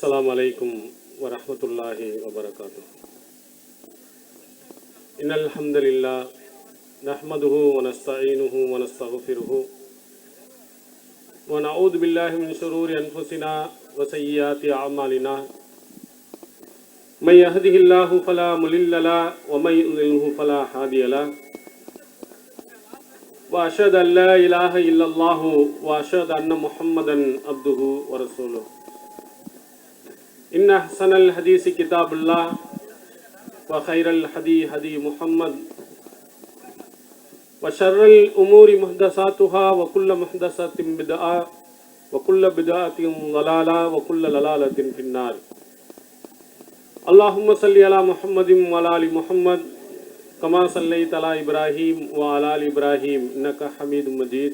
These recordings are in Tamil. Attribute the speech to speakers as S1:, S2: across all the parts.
S1: السلام عليكم ورحمة الله وبركاته. إن الحمد لله نحمده ونستعينه ونستغفره ونعوذ بالله من شرور أنفسنا وسيئات أعمالنا. من يهده الله فلا مضل له ومن يضلل فلا هادي له. وأشهد أن لا إله إلا الله وأشهد أن محمدا عبده ورسوله. إن أحسن الحديث كتاب الله وخير الهدي هدي محمد وشر الأمور محدثاتها وكل محدثة بدعة وكل بدعة ضلالة وكل ضلالة في النار. اللهم صل على محمد وعلى آل محمد كما صليت على إبراهيم وعلى آل إبراهيم إنك حميد مجيد.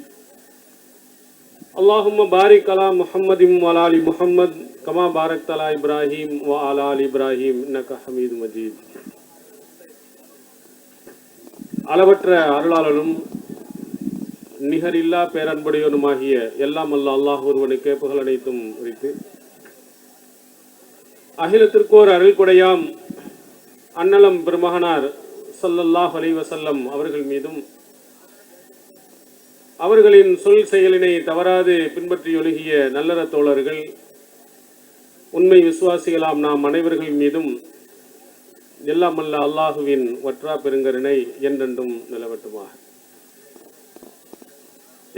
S1: اللهم بارك على محمد وعلى آل محمد كما باركت على إبراهيم وعلى آل إبراهيم إنك حميد مجيد. அளவற்ற அருளாளனும் நிகரில்லா பேரன்புடையவனுமாகிய எல்லாம் அல்ல அல்லாஹ் ஒருவனுக்கே புகழ் அனைத்தும் உரித்து, அகிலத்திற்கோர் அருள் கொடையாம் அன்னலம் பெருமகனார் ஸல்லல்லாஹு அலைஹி வஸல்லம் அவர்கள் மீதும், அவர்களின் சொல் செயலினை தவறாது பின்பற்றி ஒழுகிய நல்லற தோழர்கள் உண்மை விசுவாசிகளாம் நாம் அனைவர்கள் மீதும் எல்லாம் அல்ல அல்லாஹுவின் வற்றா பெருங்கருணை என்றென்றும் நிலவட்டுமாக.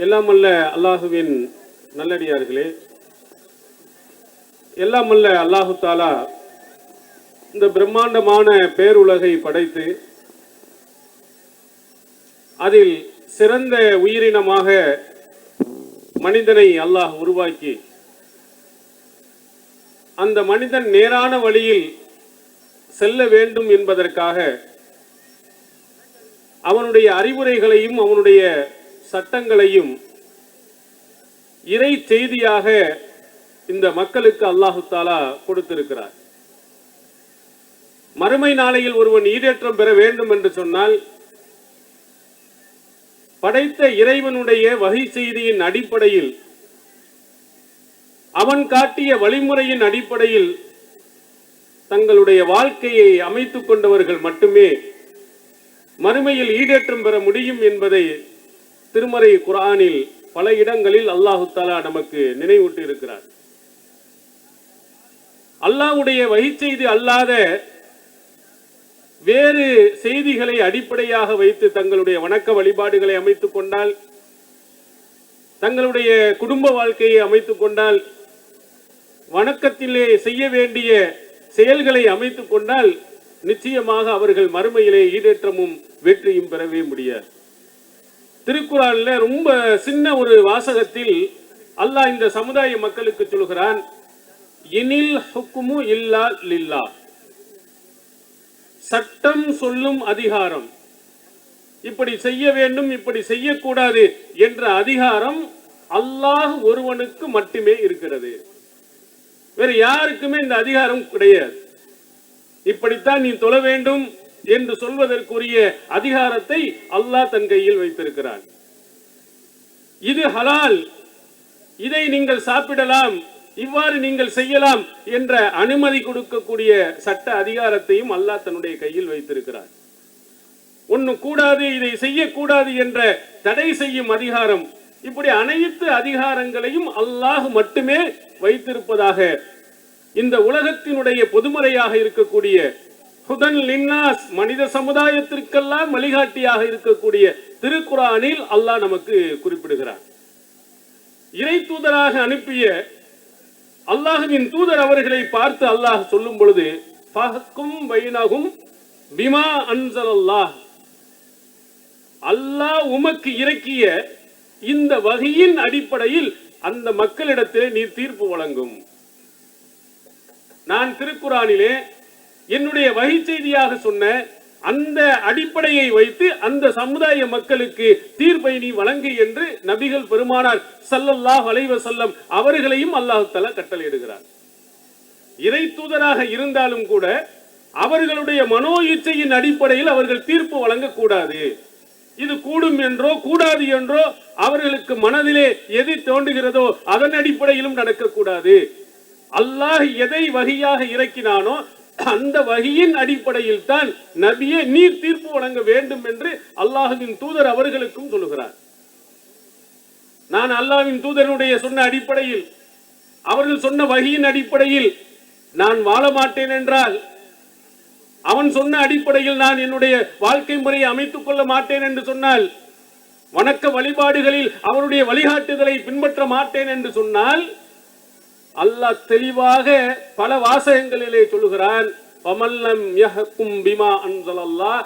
S1: எல்லாம் அல்ல அல்லாஹுவின் நல்லடியார்களே, எல்லாம் அல்ல அல்லாஹு தாலா இந்த பிரம்மாண்டமான பேருலகை படைத்து அதில் சிறந்த உயிரினமாக மனிதனை அல்லாஹ் உருவாக்கி, அந்த மனிதன் நேரான வழியில் செல்ல வேண்டும் என்பதற்காக அவனுடைய அறிவுரைகளையும் அவனுடைய சட்டங்களையும் இறை செய்தியாக இந்த மக்களுக்கு அல்லாஹு தாலா கொடுத்திருக்கிறார். மறுமை நாளையில் ஒருவன் ஈடேற்றம் பெற வேண்டும் என்று சொன்னால், படைத்த இறைவனுடைய வகை செய்தியின் அடிப்படையில், அவன் காட்டிய வழிமுறையின் அடிப்படையில் தங்களுடைய வாழ்க்கையை அமைத்துக் கொண்டவர்கள் மட்டுமே மறுமையில் ஈடேற்றம் பெற முடியும் என்பதை திருமறை குர்ஆனில் பல இடங்களில் அல்லாஹு தஆலா நமக்கு நினைவூட்டி இருக்கிறார். அல்லாஹ்வுடைய வகை செய்தி அல்லாத வேறு செய்திகளை அடிப்படையாக வைத்து தங்களுடைய வணக்க வழிபாடுகளை அமைத்துக் கொண்டால், தங்களுடைய குடும்ப வாழ்க்கையை அமைத்துக் கொண்டால், வணக்கத்திலே செய்ய வேண்டிய செயல்களை அமைத்துக் கொண்டால், நிச்சயமாக அவர்கள் மறுமையிலே ஈடேற்றமும் வெற்றியும் பெறவே முடியாது. திருக்குர்ஆன்ல ரொம்ப சின்ன ஒரு வாசகத்தில் அல்லாஹ் இந்த சமுதாய மக்களுக்கு சொல்கிறான், இனில் ஹுக்மு இல்லா லில்லாஹ். சட்டம் சொல்லும் அதிகாரம், இப்படி செய்ய வேண்டும் இப்படி செய்யக்கூடாது என்ற அதிகாரம் அல்லாஹ் ஒருவனுக்கு மட்டுமே இருக்கிறது. வேறு யாருக்குமே இந்த அதிகாரம் கிடையாது. இப்படித்தான் நீ தொழ வேண்டும் என்று சொல்வதற்குரிய அதிகாரத்தை அல்லாஹ் தன் கையில் வைத்திருக்கிறான். இது ஹலால், இதை நீங்கள் சாப்பிடலாம், இவ்வாறு நீங்கள் செய்யலாம் என்ற அனுமதி கொடுக்கக்கூடிய சட்ட அதிகாரத்தையும் அல்லாஹ் தன்னுடைய கையில் வைத்திருக்கிறார். ஒன்னு கூடாது, இதை செய்யக்கூடாது என்ற தடை செய்யும் அதிகாரம், இப்படி அனைத்து அதிகாரங்களையும் அல்லாஹ் மட்டுமே வைத்திருப்பதாக இந்த உலகத்தினுடைய பொதுமறையாக இருக்கக்கூடிய ஹுதன் லின்னாஸ், மனித சமுதாயத்திற்கெல்லாம் வழிகாட்டியாக இருக்கக்கூடிய திருக்குர்ஆனில் அல்லாஹ் நமக்கு குறிப்பிடுகிறார். இறை தூதராக அனுப்பிய அல்லாஹ்வின் தூதர் அவர்களை பார்த்து அல்லாஹ் சொல்லும் பொழுது, ஃபஹ்கும் பைனஹும் பிமா அன்ஸலல்லாஹ், அல்லாஹ் உமக்கு இறக்கிய இந்த வகையின் அடிப்படையில் அந்த மக்களிடத்திலே நீ தீர்ப்பு வழங்கும். நான் திருக்குர்ஆனிலே என்னுடைய வகை செய்தியாக சொன்ன அந்த அடிப்படையை வைத்து அந்த சமுதாய மக்களுக்கு தீர்ப்பை நீ வழங்கு என்று நபிகள் பெருமானார் ஸல்லல்லாஹு அலைஹி வஸல்லம் அவர்களையும் அல்லாஹ் தஆலா கட்டளையிடுகிறார். இறை தூதராக இருந்தாலும் கூட அவர்களுடைய மனோ இச்சையின் அடிப்படையில் அவர்கள் தீர்ப்பு வழங்கக்கூடாது. இது கூடும் என்றோ கூடாது என்றோ அவர்களுக்கு மனதிலே எது தோன்றுகிறதோ அதன் அடிப்படையிலும் நடக்கக்கூடாது. அல்லாஹ் எதை வகியாக இறக்கினானோ அந்த வகியின் அடிப்படையில் தான் நபியே நீர் தீர்ப்பு வழங்க வேண்டும் என்று அல்லாஹ்வின் தூதர் அவர்களுக்கும் சொல்லுகிறார். நான் அல்லாஹ்வின் தூதருடைய சொன்ன அடிப்படையில், அவர்கள் சொன்ன வகியின் அடிப்படையில் நான் வாழ மாட்டேன் என்றால், அவன் சொன்ன அடிப்படையில் நான் என்னுடைய வாழ்க்கை முறையை அமைத்துக் கொள்ள மாட்டேன் என்று சொன்னால், வணக்க வழிபாடுகளில் அவருடைய வழிகாட்டுதலை பின்பற்ற மாட்டேன் என்று சொன்னால், அல்லாஹ் தெளிவாக பல வாசகங்களிலே சொல்லுகிறான், ஃபமல்லம் யஹ்கும் பிமா அன்ஸலல்லாஹ்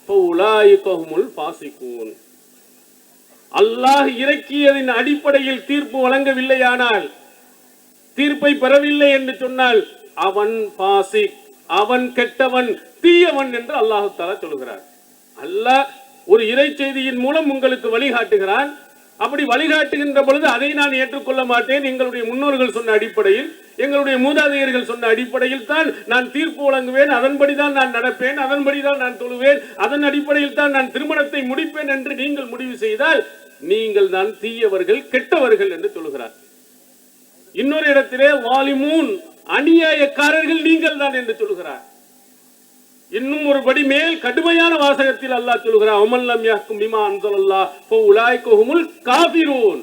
S1: ஃபஉலாயிக ஹுமுல் ஃபாஸிகூன். அல்லாஹ் இறக்கியதின் அடிப்படையில் தீர்ப்பு வழங்கவில்லையானால், தீர்ப்பை பெறவில்லை என்று சொன்னால் அவன் ஃபாஸிக், அவன் கெட்டவன், தீயவன் என்று அல்லாஹ் தஆலா சொல்கிறார். அல்லாஹ் ஒரு இறை செய்தியின் மூலம் உங்களுக்கு வழிகாட்டுகிறான். அப்படி வழிகாட்டுகின்ற பொழுது அதை நான் ஏற்றுக்கொள்ள மாட்டேன். எங்களுடைய முன்னோர்கள் சொன்ன அடிப்படையில், எங்களுடைய மூதாதையர்கள் சொன்ன அடிப்படையில் தான் நான் தீர்ப்பு வழங்குவேன், அதன்படிதான் நான் நடப்பேன், அதன்படிதான் நான் தொழுவேன், அதன் அடிப்படையில் தான் நான் திருமணத்தை முடிப்பேன் என்று நீங்கள் முடிவு செய்தால் நீங்கள் தான் தீயவர்கள், கெட்டவர்கள் என்று சொல்கிறார். இன்னொரு இடத்திலே வாலிமூன், அநியாயக்காரர்கள் நீங்கள் தான் என்று சொல்கிறார். இன்னும் ஒரு படி மேல் கடுமையான வாசகத்தில் அல்லாஹ் சொல்கிறார், அமல்லம் யஹ்கும் பிமா அன்ஸலல்லாஹ் ஃபஉலாயிக ஹுமுல் காஃபிரூன்.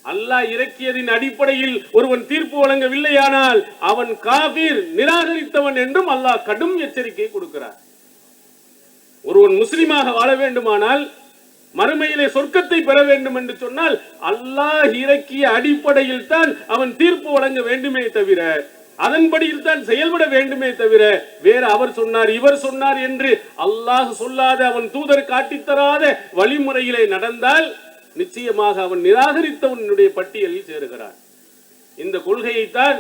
S1: அல்லாஹ் இறக்கியதின் அடிப்படையில் ஒருவன் தீர்ப்பு வழங்கவில்லையானால் அவன் காஃபிர், நிராகரித்தவன் என்றும் அல்லாஹ் கடும் எச்சரிக்கை கொடுக்கிறார். ஒருவன் முஸ்லிமாக வாழ வேண்டுமானால், மறுமையிலே சொர்க்கத்தை பெற வேண்டும் என்று சொன்னால் அல்லாஹ் இறக்கிய அடிப்படையில் தான் அவன் தீர்ப்பு வழங்க வேண்டுமே தவிர, அதன்படியில் தான் செயல்பட வேண்டுமே தவிர, வேற அவர் சொன்னார் இவர் சொன்னார் என்று அல்லாஹ் சொல்லாத, அவன் தூதர் காட்டித்தராத வழிமுறையிலே நடந்தால் நிச்சயமாக அவன் நிராகரித்தவனுடைய பட்டியலில் சேருகிறான். இந்த கொள்கையைத்தான்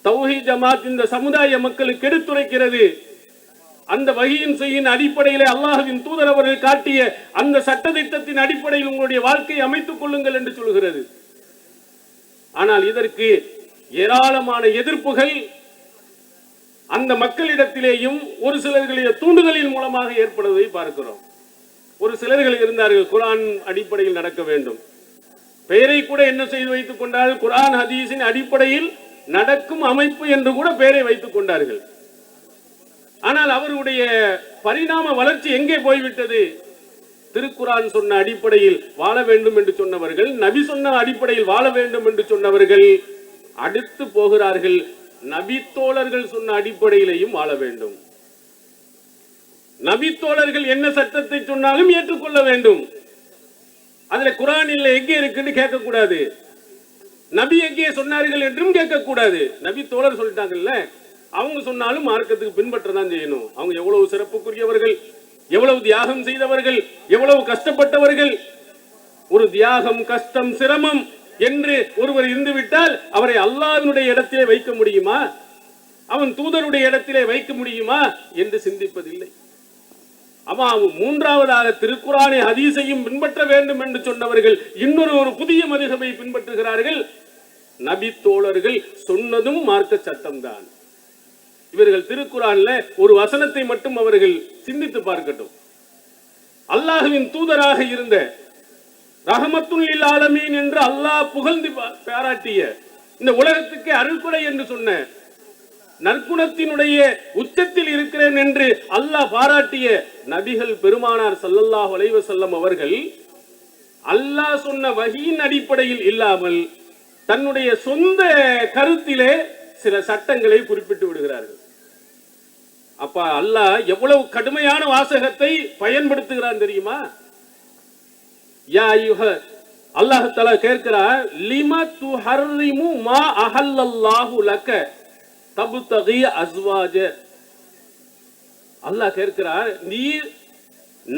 S1: தௌஹீத் ஜமாத் இந்த சமுதாய மக்களுக்கு எடுத்துரைக்கிறது. அந்த வஹீயின் செய்யின் அடிப்படையிலே அல்லாஹ்வின் தூதர் அவர்கள் காட்டிய அந்த சட்டதிட்டத்தின் அடிப்படையில் உங்களுடைய வாழ்க்கையை அமைத்துக் கொள்ளுங்கள் என்று சொல்கிறது. ஆனால் இதற்கு ஏராளமான எதிர்ப்புகள் அந்த மக்களிடத்திலேயும் ஒரு சிலர்களுடைய தூண்டுதலின் மூலமாக ஏற்படுவதை பார்க்கிறோம். ஒரு சிலர்கள் இருந்தார்கள், குர்ஆன் அடிப்படையில் நடக்க வேண்டும், பெயரை கூட என்ன செய்து வைத்துக் கொண்டார்கள், குர்ஆன் ஹதீஸின் அடிப்படையில் நடக்கும் அமைப்பு என்று கூட பெயரை வைத்துக் கொண்டார்கள். ஆனால் அவருடைய பரிணாம வளர்ச்சி எங்கே போய்விட்டது? திருக்குர்ஆன் சொன்ன அடிப்படையில் வாழ வேண்டும் என்று சொன்னவர்கள், நபி சொன்ன அடிப்படையில் வாழ வேண்டும் என்று சொன்னவர்கள் அடுத்து போகிறார்கள், நபித்தோழர்கள் சொன்ன அடிப்படையிலையும் வாழ வேண்டும். நபித்தோழர்கள் என்ன சட்டத்தை சொன்னாலும் ஏற்றுக்கொள்ள வேண்டும். அதுல குர்ஆனில் எங்கே இருக்குன்னு கேட்கக்கூடாது, நபி எங்கே சொன்னார்கள் என்றும் கேட்கக்கூடாது. நபி தோழர் சொல்லிட்டாங்கல்ல, அவங்க சொன்னாலும் மார்க்கத்துக்கு பின்பற்றதான் செய்யணும். அவங்க எவ்வளவு சிறப்புக்குரியவர்கள், எவ்வளவு தியாகம் செய்தவர்கள், எவ்வளவு கஷ்டப்பட்டவர்கள். ஒரு தியாகம், கஷ்டம், சிரமம் என்று ஒருவர் இருந்துவிட்டால் அவரை அல்லாஹ்வினுடைய இடத்திலே வைக்க முடியுமா, அவன் தூதருடைய இடத்திலே வைக்க முடியுமா என்று சிந்திப்பதில்லை. அவன் மூன்றாவதாக திருக்குர்ஆனை ஹதீஸையும் பின்பற்ற வேண்டும் என்று சொன்னவர்கள் இன்னொரு புதிய மதுஹபை பின்பற்றுகிறார்கள். நபி தோழர்கள் சொன்னதும் மார்க்க சட்டம் தான். இவர்கள் திருக்குர்ஆன்ல ஒரு வசனத்தை மட்டும் அவர்கள் சிந்தித்து பார்க்கட்டும். அல்லாஹ்வின் தூதராக இருந்த ரஹமத்துல் லில் ஆலமீன் என்று அல்லாஹ் புகழ்ந்து பாராட்டிய, இந்த உலகத்துக்கு அருள்கொடை என்று சொன்ன, நற்குணத்தினுடைய உச்சத்தில் இருக்கிறேன் என்று அல்லாஹ் பாராட்டிய நபிகள் பெருமானார் ஸல்லல்லாஹு அலைஹி வஸல்லம் அவர்கள் அல்லாஹ் சொன்ன வஹீயின் அடிப்படையில் இல்லாமல் தன்னுடைய சொந்த கருத்திலே சில சட்டங்களை குறிப்பிட்டு விடுகிறார்கள். அப்ப அல்லாஹ் எவ்வளவு கடுமையான வாசகத்தை பயன்படுத்துகிறான் தெரியுமா? யா அய்யுஹ, அல்லாஹ் தஆலா கேட்கிறார், லிமா துஹர்ரிமு மா அஹல்லல்லாஹு லக தப்தகி அஸ்வாஜ. அல்லாஹ் கேட்கிறார், நீ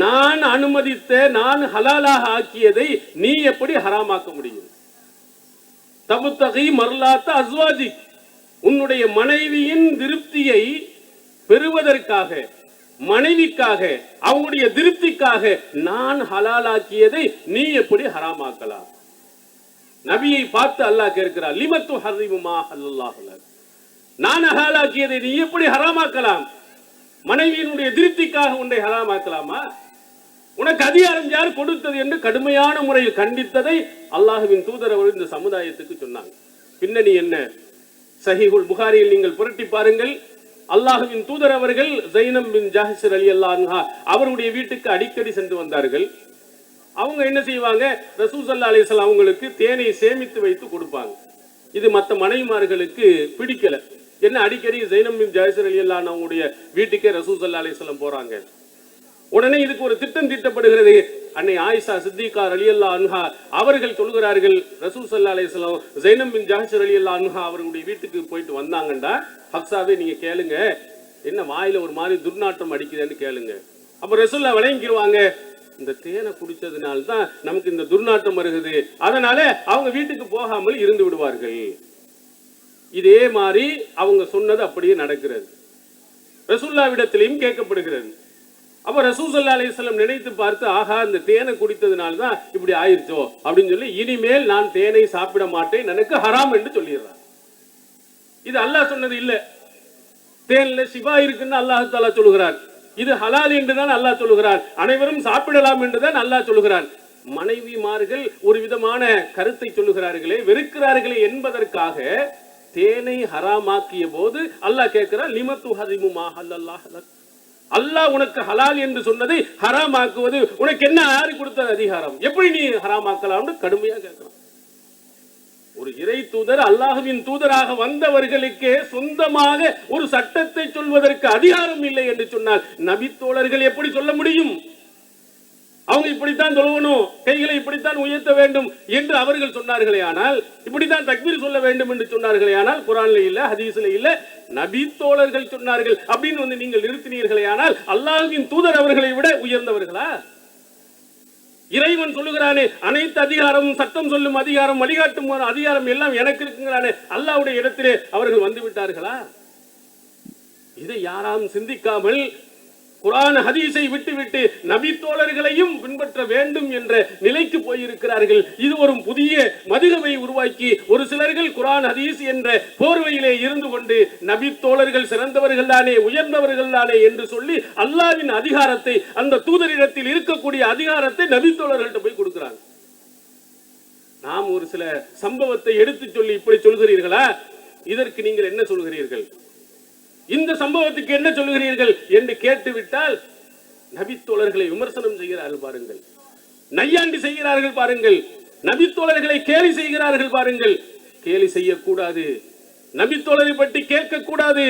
S1: நான் அனுமதித்த, நான் ஹலாலாக ஆக்கியதை நீ எப்படி ஹராமாக்க முடியும்? தப்தகி மர்லாத்த அஸ்வாஜி, உன்னுடைய மனைவியின் திருப்தியை பெறுவதற்காக, மனைவிக்காக, அவங்களுடைய திருப்திக்காக நான் ஹலாலாக்கியதை நீ எப்படி ஹராமாக்கலாம்? நபியை பார்த்து அல்லாஹ் கேட்கிறார், லிமத்து ஹர்ரிமு மா அஹல்லல்லாஹு லக, நான் ஹலாலாக்கியதை நீ எப்படி ஹராமாக்கலாம்? மனைவியினுடைய திருப்திக்காக உன்னை ஹராமாக்கலாமா? உனக்கு அதிகாரம் யார் கொடுத்தது என்று கடுமையான முறையில் கண்டித்ததை அல்லாஹ்வின் தூதர் அவர்கள் இந்த சமுதாயத்துக்கு சொன்னாங்க. பின்னணி என்ன? சஹீஹுல் புகாரியில் நீங்கள் புரட்டி பாருங்கள். அல்லாஹ்வின் தூதர் அவர்கள் ஸைனப் பின் ஜஹஷ் ரலியல்லாஹு அன்ஹா அவருடைய வீட்டுக்கு அடிக்கடி சென்று வந்தார்கள். அவங்க என்ன செய்வாங்க, ரசூல் ஸல்லல்லாஹு அலைஹி வஸல்லம் அவங்களுக்கு தேனை சேமித்து வைத்து கொடுப்பாங்க. இது மற்ற மனைவிமார்களுக்கு பிடிக்கல. என்ன அடிக்கடி ஸைனப் பின் ஜஹஷ் ரலியல்லாஹு அன்ஹா அவங்களுடைய வீட்டுக்கே ரசூல் ஸல்லல்லாஹு அலைஹி வஸல்லம் போறாங்க. உடனே இதுக்கு ஒரு திட்டம் தீட்டப்படுகிறது. அன்னை ஆயிஷா சித்திகா ரலியல்லாஹு அன்ஹா அவர்கள் சொல்கிறார்கள், ரசூல் ஸல்லல்லாஹு அலைஹி வஸல்லம் ஸைனப் பின் ஜஹஷ் ரலியல்லாஹு அன்ஹா அவர்களுடைய வீட்டுக்கு போயிட்டு வந்தாங்கண்டா, ஹப்சாவே நீங்க கேளுங்க, என்ன வாயில ஒரு மாதிரி துர்நாற்றம் அடிக்குதுன்னு கேளுங்க. அப்ப ரசூலுல்லாஹ் விளங்கிடுவாங்க, இந்த தேனை குடிச்சதுனால தான் நமக்கு இந்த துர்நாற்றம் வருகிறது, அதனால அவங்க வீட்டுக்கு போகாமல் இருந்து விடுவார்கள். இதே மாதிரி அவங்க சொன்னது அப்படியே நடக்கிறது. ரசூலுல்லாஹ்விடத்திலையும் கேட்கப்படுகிறது. அப்ப ரசூல் ஸல்லல்லாஹு அலைஹி வஸல்லம் நினைத்து பார்த்து, ஆஹா இந்த தேனை குடித்ததுனால தான் இப்படி ஆயிருச்சோ அப்படின்னு சொல்லி, இனிமேல் நான் தேனை சாப்பிட மாட்டேன், எனக்கு ஹராம் என்று சொல்லிடுறார். இது அல்லாஹ் சொன்னது இல்ல. தேன்ல ஷிஃபா இருக்குன்னு அல்லாஹ் தஆலா சொல்கிறார். இது ஹலால் என்று தான் அல்லாஹ் சொல்கிறார். அனைவரும் சாப்பிடலாம் என்று தான் அல்லாஹ் சொல்கிறார். மனைவிமார்கள் ஒரு விதமான கருத்தை சொல்லுகிறார்களே, வெறுக்கிறார்களே என்பதற்காக தேனை ஹராமாக்கிய போது அல்லாஹ் கேட்கிறார், லிமத்து ஹரிமு மா ஹல்லல்லாஹு லக். அல்லாஹ் உனக்கு ஹலால் என்று சொன்னதை ஹராமாக்குவது உனக்கு என்ன யாரு கொடுத்த அதிகாரம்? எப்படி நீ ஹராமாக்கலாம்னு கடுமையா கேட்கிறான். ஒரு இறை தூதர், அல்லாஹ்வின் தூதராக வந்தவர்களுக்கே சொந்தமாக ஒரு சட்டத்தை சொல்வதற்கு அதிகாரம் இல்லை என்று சொன்னால் நபி தோழர்கள் எப்படி சொல்ல முடியும்? அவங்க இப்படித்தான் சொல்லணும், கைகளை இப்படித்தான் உயர்த்த வேண்டும் என்று அவர்கள் சொன்னார்களே ஆனால், இப்படித்தான் தக்பீர் சொல்ல வேண்டும் என்று சொன்னார்களே ஆனால், குர்ஆன்ல இல்ல, ஹதீஸ்ல இல்ல, நபி தோழர்கள் சொன்னார்கள் அப்படின்னு வந்து நீங்கள் நிறுத்தினீர்களே ஆனால், அல்லாஹ்வின் தூதர் அவர்களை விட உயர்ந்தவர்களா? இறைவன் சொல்லுகிறானே, அனைத்து அதிகாரமும், சட்டம் சொல்லும் அதிகாரம், வழிகாட்டும் அதிகாரம் எல்லாம் எனக்கு இருக்குங்கிறானே, அல்லாஹ்வுடைய இடத்திலே அவர்கள் வந்து விட்டார்களா? இதை யாராலும் சிந்திக்காமல் குர்ஆன் ஹதீஸை விட்டுவிட்டு நபி தோழர்களையும் பின்பற்ற வேண்டும் என்ற நிலைக்கு போயிருக்கிறார்கள். இது ஒரு புதிய மதுகவை உருவாக்கி ஒரு சிலர்கள் குர்ஆன் ஹதீஸ் என்ற போர்வையிலே இருந்து கொண்டு நபி தோழர்கள் சிறந்தவர்கள் தானே, உயர்ந்தவர்கள் தானே என்று சொல்லி அல்லாஹ்வின் அதிகாரத்தை, அந்த தூதரிடத்தில் இருக்கக்கூடிய அதிகாரத்தை நபி தோழர்கள்ட்ட போய் கொடுக்கிறாங்க. நாம் ஒரு சில சம்பவத்தை எடுத்து சொல்லி இப்படி சொல்கிறீர்களா, இதற்கு நீங்கள் என்ன சொல்கிறீர்கள், இந்த சம்பவத்துக்கு என்ன சொல்கிறீர்கள் என்று கேட்டுவிட்டால் நபி தோழர்களை விமர்சனம் செய்கிறார்கள் பாருங்கள், நையாண்டி செய்கிறார்கள் பாருங்கள், நபி தோழர்களை கேலி செய்கிறார்கள் பாருங்கள். கேலி செய்யக்கூடாது, நபி தோழரை பற்றி கேட்க கூடாது,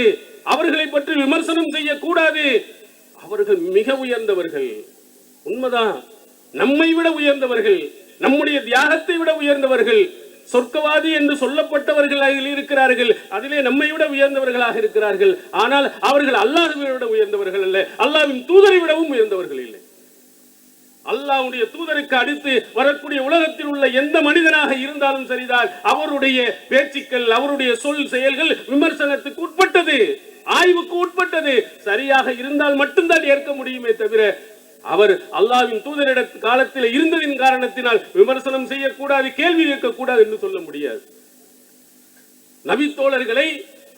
S1: அவர்களை பற்றி விமர்சனம் செய்யக்கூடாது. அவர்கள் மிக உயர்ந்தவர்கள், உண்மைதான், நம்மை விட உயர்ந்தவர்கள், நம்முடைய தியாகத்தை விட உயர்ந்தவர்கள், சொர்க்கவாதி என்று சொல்லப்பட்டவர்கள் இருக்கிறார்கள், அதிலே நம்மை விட உயர்ந்தவர்களாக இருக்கிறார்கள். ஆனால் அவர்கள் அல்லாஹ்வை விட உயர்ந்தவர்கள் அல்ல, அல்லாஹ்வின் தூதரை விடவும் உயர்ந்தவர்கள் இல்லை. அல்லாஹ்வுடைய தூதருக்கு அடுத்து வரக்கூடிய உலகத்தில் உள்ள எந்த மனிதனாக இருந்தாலும் சரிதான், அவருடைய பேச்சுக்கள், அவருடைய சொல் செயல்கள் விமர்சனத்துக்கு உட்பட்டது, ஆய்வுக்கு உட்பட்டது. சரியாக இருந்தால் மட்டும்தான் ஏற்க முடியுமே தவிர, அவர் அல்லாஹ்வின் தூதரிட காலத்தில் இருந்ததின் காரணத்தினால் விமர்சனம் செய்யக்கூடாது, கேள்வி கேட்கக்கூடாது என்று சொல்ல முடியாது. நபி தோழர்களை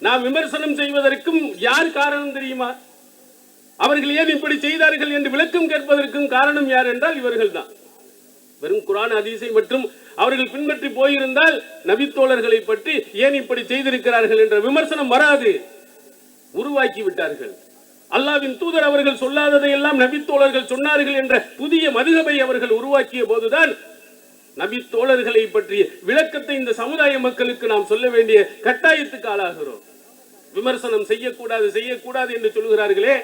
S1: நாம் விமர்சனம் செய்வதற்கும் யார் காரணம் தெரியுமா? அவர்கள் ஏன் இப்படி செய்தார்கள் என்று விளக்கம் கேட்பதற்கும் காரணம் யார் என்றால் இவர்கள் தான். வெறும் குர்ஆன் ஹதீஸை மற்றும் அவர்கள் பின்பற்றி போயிருந்தால் நபி தோழர்களை பற்றி ஏன் இப்படி செய்திருக்கிறார்கள் என்ற விமர்சனம் வராது. உருவாக்கி விட்டார்கள். அல்லாஹ்வின் தூதர் அவர்கள் சொல்லாததை எல்லாம் நபி தோழர்கள் சொன்னார்கள் என்ற புதிய மதுகபை அவர்கள் உருவாக்கிய போதுதான் நபி தோழர்களை பற்றிய விளக்கத்தை இந்த சமுதாய மக்களுக்கு நாம் சொல்ல வேண்டிய கட்டாயத்துக்கு ஆளாகிறோம். விமர்சனம் செய்யக்கூடாது செய்யக்கூடாது என்று சொல்கிறார்களே,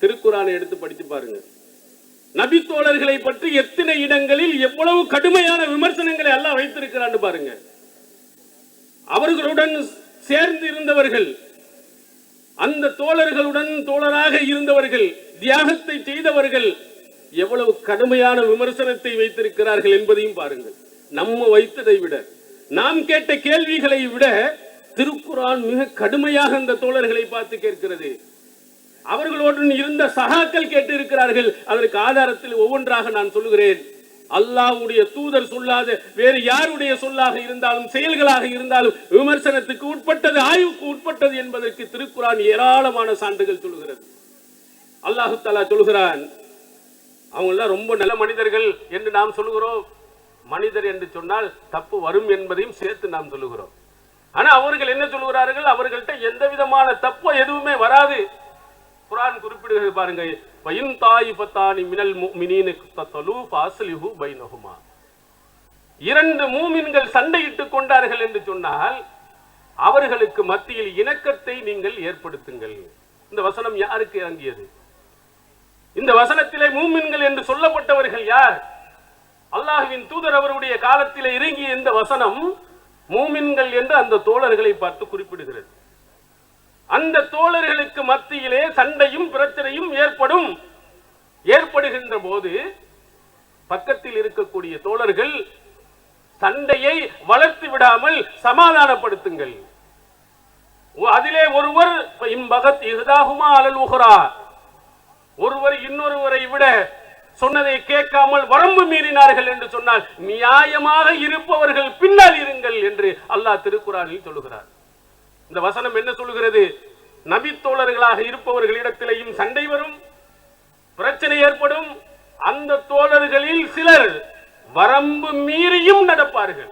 S1: திருக்குர்ஆனை எடுத்து படித்து பாருங்க. நபி தோழர்களை பற்றி எத்தனை இடங்களில் எவ்வளவு கடுமையான விமர்சனங்களை அல்லாஹ் வைத்திருக்கிறான்னு பாருங்க. அவர்களுடன் சேர்ந்து இருந்தவர்கள், அந்த தோழர்களுடன் தோழராக இருந்தவர்கள், தியாகத்தை செய்தவர்கள் எவ்வளவு கடுமையான விமர்சனத்தை வைத்திருக்கிறார்கள் என்பதையும் பாருங்கள். நம்ம வைத்ததை விட, நாம் கேட்ட கேள்விகளை விட திருக்குர்ஆன் மிக கடுமையாக அந்த தோழர்களை பார்த்து கேட்கிறது. அவர்களுடன் இருந்த சகாக்கள் கேட்டு இருக்கிறார்கள். அதற்கு ஆதாரத்தில் ஒவ்வொன்றாக நான் சொல்லுகிறேன். அல்லாஹ்வுடைய தூதர் சொல்லாத வேறு யாருடைய சொல்லாக இருந்தாலும் செயல்களாக இருந்தாலும் விமர்சனத்துக்கு உட்பட்டது, ஆய்வுக்கு உட்பட்டது என்பதற்கு திருக்குர்ஆன் ஏராளமான சான்றுகள் சொல்லுகிறது. அல்லாஹ் தஆலா சொல்கிறான், அவங்க எல்லாம் ரொம்ப நல்ல மனிதர்கள் என்று நாம் சொல்லுகிறோம். மனிதர் என்று சொன்னால் தப்பு வரும் என்பதையும் சேர்த்து நாம் சொல்லுகிறோம். ஆனா அவர்கள் என்ன சொல்கிறார்கள்? அவர்கள்ட்ட எந்த விதமான தப்போ எதுவுமே வராது. குர்ஆன் குறிப்பிடுகிறது பாருங்க, வயின் தாயிஃபத்தானி மினல் முஃமினீன தத்தலு ஃபாஸ்லிஹு பைனஹுமா. இரண்டு மூமின்கள் சண்டையிட்டுக் கொண்டார்கள் என்று சொன்னால் அவர்களுக்கு மத்தியில் இணக்கத்தை நீங்கள் ஏற்படுத்துங்கள். இந்த வசனம் யாருக்கு இறங்கியது? இந்த வசனத்திலே மூமின்கள் என்று சொல்லப்பட்டவர்கள் யார்? அல்லாஹ்வின் தூதர் அவருடைய காலத்திலே இறங்கிய இந்த வசனம் மூமின்கள் என்று அந்த தோழர்களை பார்த்து குறிப்பிடுகிறது. அந்த தோழர்களுக்கு மத்தியிலே சண்டையும் பிரச்சனையும் ஏற்படுகின்ற போது பக்கத்தில் இருக்கக்கூடிய தோழர்கள் சண்டையை வளர்த்து விடாமல் சமாதானப்படுத்துங்கள். அதிலே ஒருவர் ஒருவர் இன்னொருவரை விட சொன்னதை கேட்காமல் வரம்பு மீறினார்கள் என்று சொன்னால் நியாயமாக இருப்பவர்கள் பின்னால் இருங்கள் என்று அல்லாஹ் திருக்குர்ஆனில் சொல்லுகிறார். இந்த வசனம் என்ன சொல்கிறது? நபி தோழர்களாக இருப்பவர்களிடத்திலேயும் சண்டை வரும், பிரச்சனை ஏற்படும். அந்த தோழர்களில் சிலர் வரம்பு மீறியும் நடப்பார்கள்.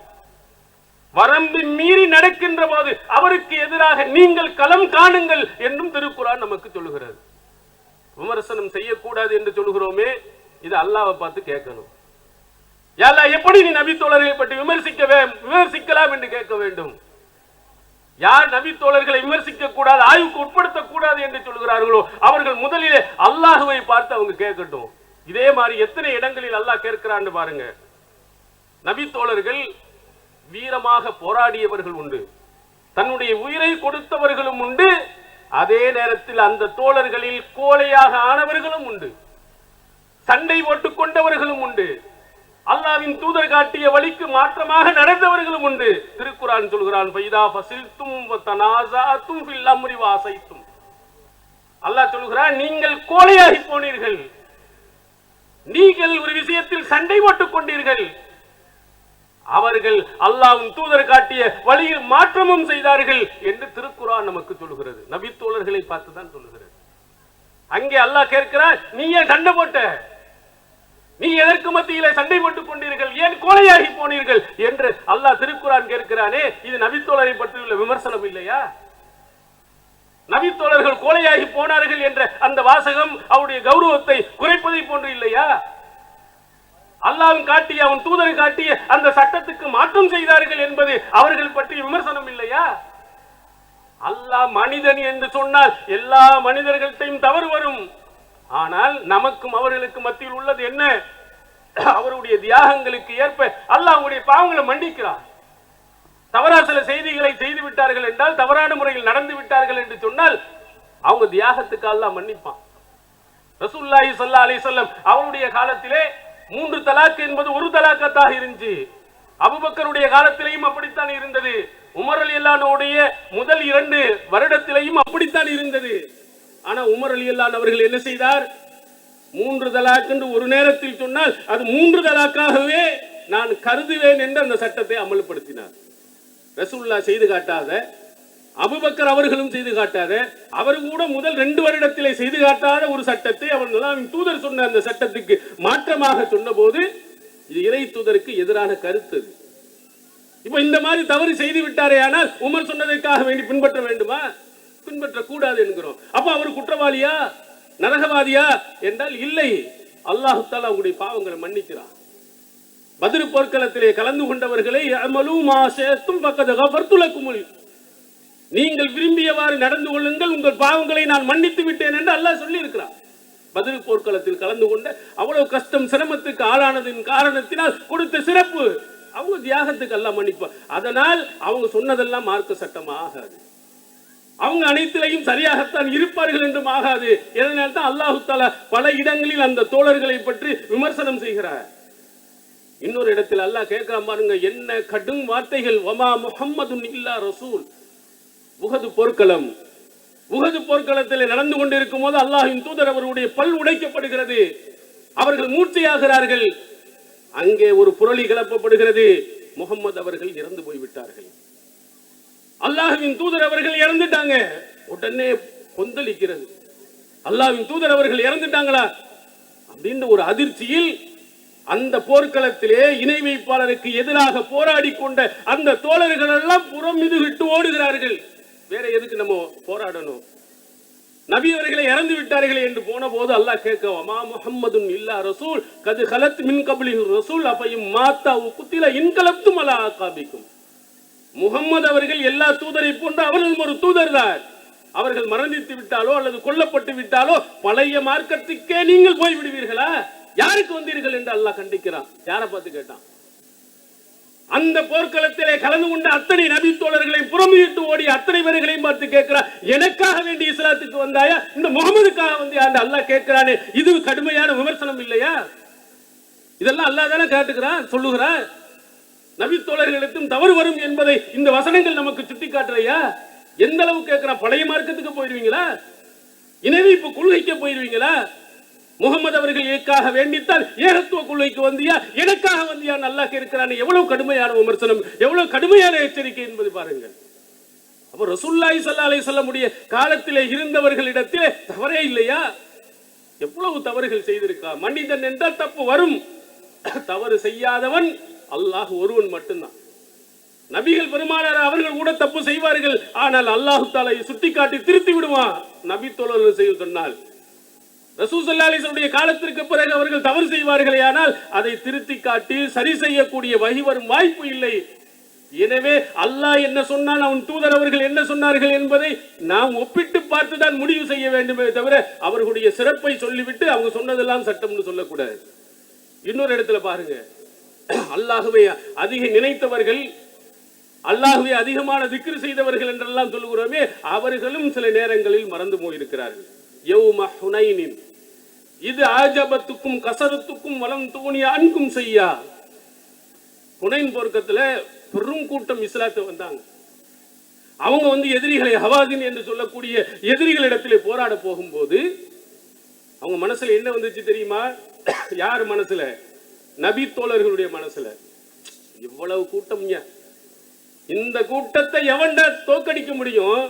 S1: வரம்பு மீறி நடக்கின்ற போது அவருக்கு எதிராக நீங்கள் களம் காணுங்கள் என்றும் திருக்குர்ஆன் நமக்கு சொல்லுகிறது. விமர்சனம் செய்யக்கூடாது என்று சொல்கிறோமே, இது அல்லாஹ்வை பார்த்து கேட்கணும். யா அல்லாஹ், எப்படி நீ நபி தோழர்களை பற்றி விமர்சிக்கலாம் என்று கேட்க வேண்டும். யார் நபி தோழர்களை விமர்சிக்க கூடாது, ஆய்வுக்கு உட்படுத்தக் கூடாது என்று சொல்கிறார்களோ அவர்கள் முதலிலே அல்லாஹ்வை பார்த்து அவங்க கேட்கட்டும். இதே மாதிரி எத்தனை இடங்களில் அல்லாஹ் கேட்கிறான்னு பாருங்க. நபி தோழர்கள் வீரமாக போராடியவர்கள் உண்டு, தன்னுடைய உயிரை கொடுத்தவர்களும் உண்டு. அதே நேரத்தில் அந்த தோழர்களில் கோழையாக ஆனவர்களும் உண்டு, சண்டை போட்டுக் கொண்டவர்களும் உண்டு, அல்லாஹ்வின் தூதர் காட்டிய வழிக்கு மாற்றமாக நடந்தவர்களும் உண்டு. திருக்குர்ஆன் சொல்கிறான், ஃபைதா ஃபஸில்தும் வதனாஸஅதும் ஃபில் அம்ரி வஅஸைதும். அல்லாஹ் சொல்கிறான், நீங்கள் கோழையாகி போனீர்கள், நீங்கள் ஒரு விஷயத்தில் சண்டை போட்டுக் கொண்டீர்கள். அவர்கள் அல்லாஹ்வின் தூதர் காட்டிய வழியில் மாற்றமும் செய்தார்கள் என்று திருக்குர்ஆன் நமக்கு சொல்கிறது. நபி தோழர்களை பார்த்து தான் சொல்கிறது. அங்கே அல்லாஹ் கேட்கிறார், நீ ஏன் சண்டை போட்ட? நீ எதற்கு மத்தியிலே சண்டை போட்டுக் கொண்டீர்கள்? ஏன் கோழையாகி போனீர்கள் என்று அல்லாஹ் திருக்குர்ஆன் கேட்கிறானே, இது நபி தோழரை பற்றியுள்ள விமர்சனம் இல்லையா? நபி தோழர்கள் கோழையாகி போனார்கள் என்ற அந்த வாசகம் அவருடைய கௌரவத்தை குறைப்பதை போன்று இல்லையா? அல்லாஹ்வின் காட்டிய அவன் தூதரை காட்டிய அந்த சட்டத்துக்கு மாற்றம் செய்தார்கள் என்பது அவர்கள் பற்றி விமர்சனம் இல்லையா? அல்லாஹ் மனிதன் என்று சொன்னால் எல்லா மனிதர்களையும் தவறு வரும். ஆனால் நமக்கும் அவர்களுக்கு மத்தியில் உள்ளது என்ன? அவருடைய தியாகங்களுக்கு ஏற்ப அல்லாஹ் அவருடைய பாவங்களை மன்னிக்கிறார். தவறா சில செய்திகளை செய்து விட்டார்கள் என்றால், தவறான முறையில் நடந்து விட்டார்கள் என்று சொன்னால் அவங்க தியாகத்துக்கு அல்லாஹ் மன்னிப்பான். ரசூலுல்லாஹி ஸல்லல்லாஹு அலைஹி வஸல்லம் அவருடைய காலத்திலே 3 தலாக் என்பது ஒரு தலாக்கத்தாக இருந்துச்சு. அபூபக்கருடைய காலத்திலேயும் அப்படித்தான் இருந்தது. உமர் ரலியல்லாஹு அன்ஹுடைய முதல் 2 வருடத்திலேயும் அப்படித்தான் இருந்தது. ஆனா உமர் ரலியல்லாஹு அன்ஹு அவர்கள் என்ன செய்தார்? 3 தலாக் என்று ஒரு நேரத்தில் சொன்னால் அது 3 தலாக்காகவே நான் கருதுவேன் என்று அந்த சட்டத்தை அமல்படுத்தினார். ரசூலுல்லாஹ் செய்து காட்டாத, அபூபக்கர் அவர்களும் செய்து காட்டாத, அவர் கூட முதல் 2 வருடத்திலே செய்து காட்டாத ஒரு சட்டத்தை அவர் அல்லாஹ்வின் தூதர் சொன்ன அந்த சட்டத்துக்கு மாற்றமாக சொன்ன போது இது இறை தூதருக்கு எதிரான கருத்து. இப்ப இந்த மாதிரி தவறு செய்து விட்டாரே, ஆனால் உமர் சொன்னதற்காக வேண்டி பின்பற்ற வேண்டுமா? பின்பற்றக்கூடாது என்கிறோம். அப்ப அவர் குற்றவாளியா, நரகவாதியா என்றால் இல்லை. அல்லாஹ் தஆலா அவங்களுடைய பாவங்களை மன்னிக்கிறார். பத்ர் போர்க்களத்திலே கலந்து கொண்டவர்களை அமலு மா ஷைத்தும் ஃபக்கத் கஃபர்து லக்கும், நீங்கள் விரும்பியவாறு நடந்து கொள்ளுங்கள், உங்கள் பாவங்களை நான் மன்னித்து விட்டேன் என்று அல்லாஹ் சொல்லி இருக்கிறார். பத்ர் போர்க்களத்தில் கலந்து கொண்ட அவ்வளவு கஷ்டம் சிரமத்துக்கு ஆளானதின் காரணத்தினால் கொடுத்த சிறப்பு, அவங்க தியாகத்துக்கு அல்லாஹ் மன்னிப்பார். அதனால் அவங்க சொன்னதெல்லாம் மார்க்க சட்டம் ஆகாது, அவங்க அனைத்திலையும் சரியாகத்தான் இருப்பார்கள் என்றும் ஆகாது. இதனால் தான் அல்லாஹ் தஆலா பல இடங்களில் அந்த தோழர்களை பற்றி விமர்சனம் செய்கிறார். இன்னொரு இடத்தில் அல்லாஹ் கேட்கிறான் பாருங்க, என்ன கடும் வார்த்தைகள். வமா முஹம்மதுன் இல்லா ரசூல். உஹது போர்க்களம், உஹது போர்க்களத்தில் நடந்து கொண்டிருக்கும் போது அல்லாஹ்வின் தூதர் அவருடைய பல் உடைக்கப்படுகிறது, அவர்கள் மூர்ச்சையாகிறார்கள். அங்கே ஒரு புரளி கிளப்பப்படுகிறது, முகமது அவர்கள் இறந்து போய்விட்டார்கள், அல்லாஹ்வின் தூதர் அவர்கள் இறந்துட்டாங்க. உடனே கொந்தளிக்கிறது, அல்லாஹ்வின் தூதர் அவர்கள் இறந்துட்டாங்களா அப்படின்ற ஒரு அதிர்ச்சியில் அந்த போர்க்களத்திலே இணை வைப்பாளருக்கு எதிராக போராடி கொண்ட அந்த தோழர்கள் எல்லாம் புறம் மீது விட்டு ஓடுகிறார்கள். வேற எதுக்கு நம்ம போராடணும்? நபி அவர்களை இறந்து விட்டார்கள் என்று போன போது அல்லாஹ் கேட்கவா முஹம்மதுன் இல்லா ரசூல் கது கலத் மின் கப்லிஹி ரசூல் அப்பையும் மாத்தா குத்தில இன்கலப்தும் அலா ஆகாபிக்கும். முகம்மது அவர்கள் எல்லா தூதரை போன்று அவர்களும் ஒரு தூதர் தான். அவர்கள் மரணித்து விட்டாலோ அல்லது கொல்லப்பட்டு விட்டாலோ பழைய மார்க்கத்துக்கே நீங்கள் போய் விடுவீர்களா? யாருக்கு வந்தீர்கள் என்று அல்லாஹ் கண்டிக்கிறான். யாரை பார்த்து கேட்டான்? அந்த போர்க்களத்திலே கலந்து கொண்ட அத்தனை நபி தோழர்களை புறமிட்டு ஓடி அத்தனை பேர்களையும் பார்த்து கேட்கிறார், எனக்காக வேண்டி இஸ்லாத்துக்கு வந்தாயா, இந்த முகமதுக்காக வந்தியா என்று அல்லாஹ் கேட்கிறானே, இது கடுமையான விமர்சனம் இல்லையா? இதெல்லாம் அல்லாஹ் தானே கேட்டுக்கிறான், சொல்லுகிறான். நபி தோழர்களிடத்தும் தவறு வரும் என்பதை இந்த வசனங்கள் நமக்கு சுட்டி காட்டுறையா? எந்த அளவு கேட்கிறான்? பழைய மார்க்கத்துக்கு போயிருவீங்களா? இணைவிப்பு கொள்கைக்கு போயிருவீங்களா? முகமது அவர்களுக்காக வேண்டித்தால் ஏகத்துவ கொள்கைக்கு வந்தியா, எனக்காக வந்தியா அல்லாஹ் கேட்கிறான். எவ்வளவு கடுமையான விமர்சனம், எவ்வளவு கடுமையான எச்சரிக்கை என்பது பாருங்கள். அப்ப ரசூலுல்லாஹி ஸல்லல்லாஹு அலைஹி வஸல்லம் உடைய காலத்திலே இருந்தவர்களிடத்திலே தவறே இல்லையா? எவ்வளவு தவறுகள் செய்திருக்கா? மனிதன் என்றால் தப்பு வரும். தவறு செய்யாதவன் அல்லாஹ் ஒருவன் மட்டும்தான். நபிகள் பெருமானார் அவர்கள் கூட தப்பு செய்வார்கள், ஆனால் அல்லாஹ் தஆலா சுட்டிக்காட்டி திருத்தி விடுவான். நபி தோழர்கள் செய்ய சொன்னால் ரசூல் ஸல்லல்லாஹு அலைஹி வஸல்லம் உடைய காலத்திற்கு பிறகு அவர்கள் தவறு செய்வார்களே, ஆனால் அதை திருத்தி காட்டி சரி செய்யக்கூடிய வகி வரும் வாய்ப்பு இல்லை. எனவே அல்லாஹ் என்ன சொன்னால் அவன் தூதர் அவர்கள் என்ன சொன்னார்கள் என்பதை நாம் ஒப்பிட்டு பார்த்துதான் முடிவு செய்ய வேண்டுமே தவிர அவர்களுடைய சிறப்பை சொல்லிவிட்டு அவங்க சொன்னதெல்லாம் சட்டம்னு சொல்லக்கூடாது. இன்னொரு இடத்துல பாருங்க, அல்லாஹ்வை அதிக நினைத்தவர்கள், அல்லாஹ்வை அதிகமான திக்ர் செய்தவர்கள் என்றெல்லாம் சொல்லுகிறோமே, அவர்களும் சில நேரங்களில் மறந்து போயிருக்கிறார்கள். யௌம ஹுனைனின் இது ஆஜபத்துக்கும் கசரத்துக்கும் வலம் தூணிய அன்கும் செய்யா. ஹுனைன் போர்க்கத்துல பெரும் கூட்டம் இஸ்லாத்தை வந்தாங்க. அவங்க எதிரிகளை ஹவாசின் என்று சொல்லக்கூடிய எதிரிகளிடத்திலே போராட போகும்போது அவங்க மனசுல என்ன வந்துச்சு தெரியுமா? யார் மனசுல? நபி தோழர்களுடைய மனசுல. இவ்வளவு கூட்டம், இந்த கூட்டத்தை எவன்டா தோக்கடிக்க முடியும்?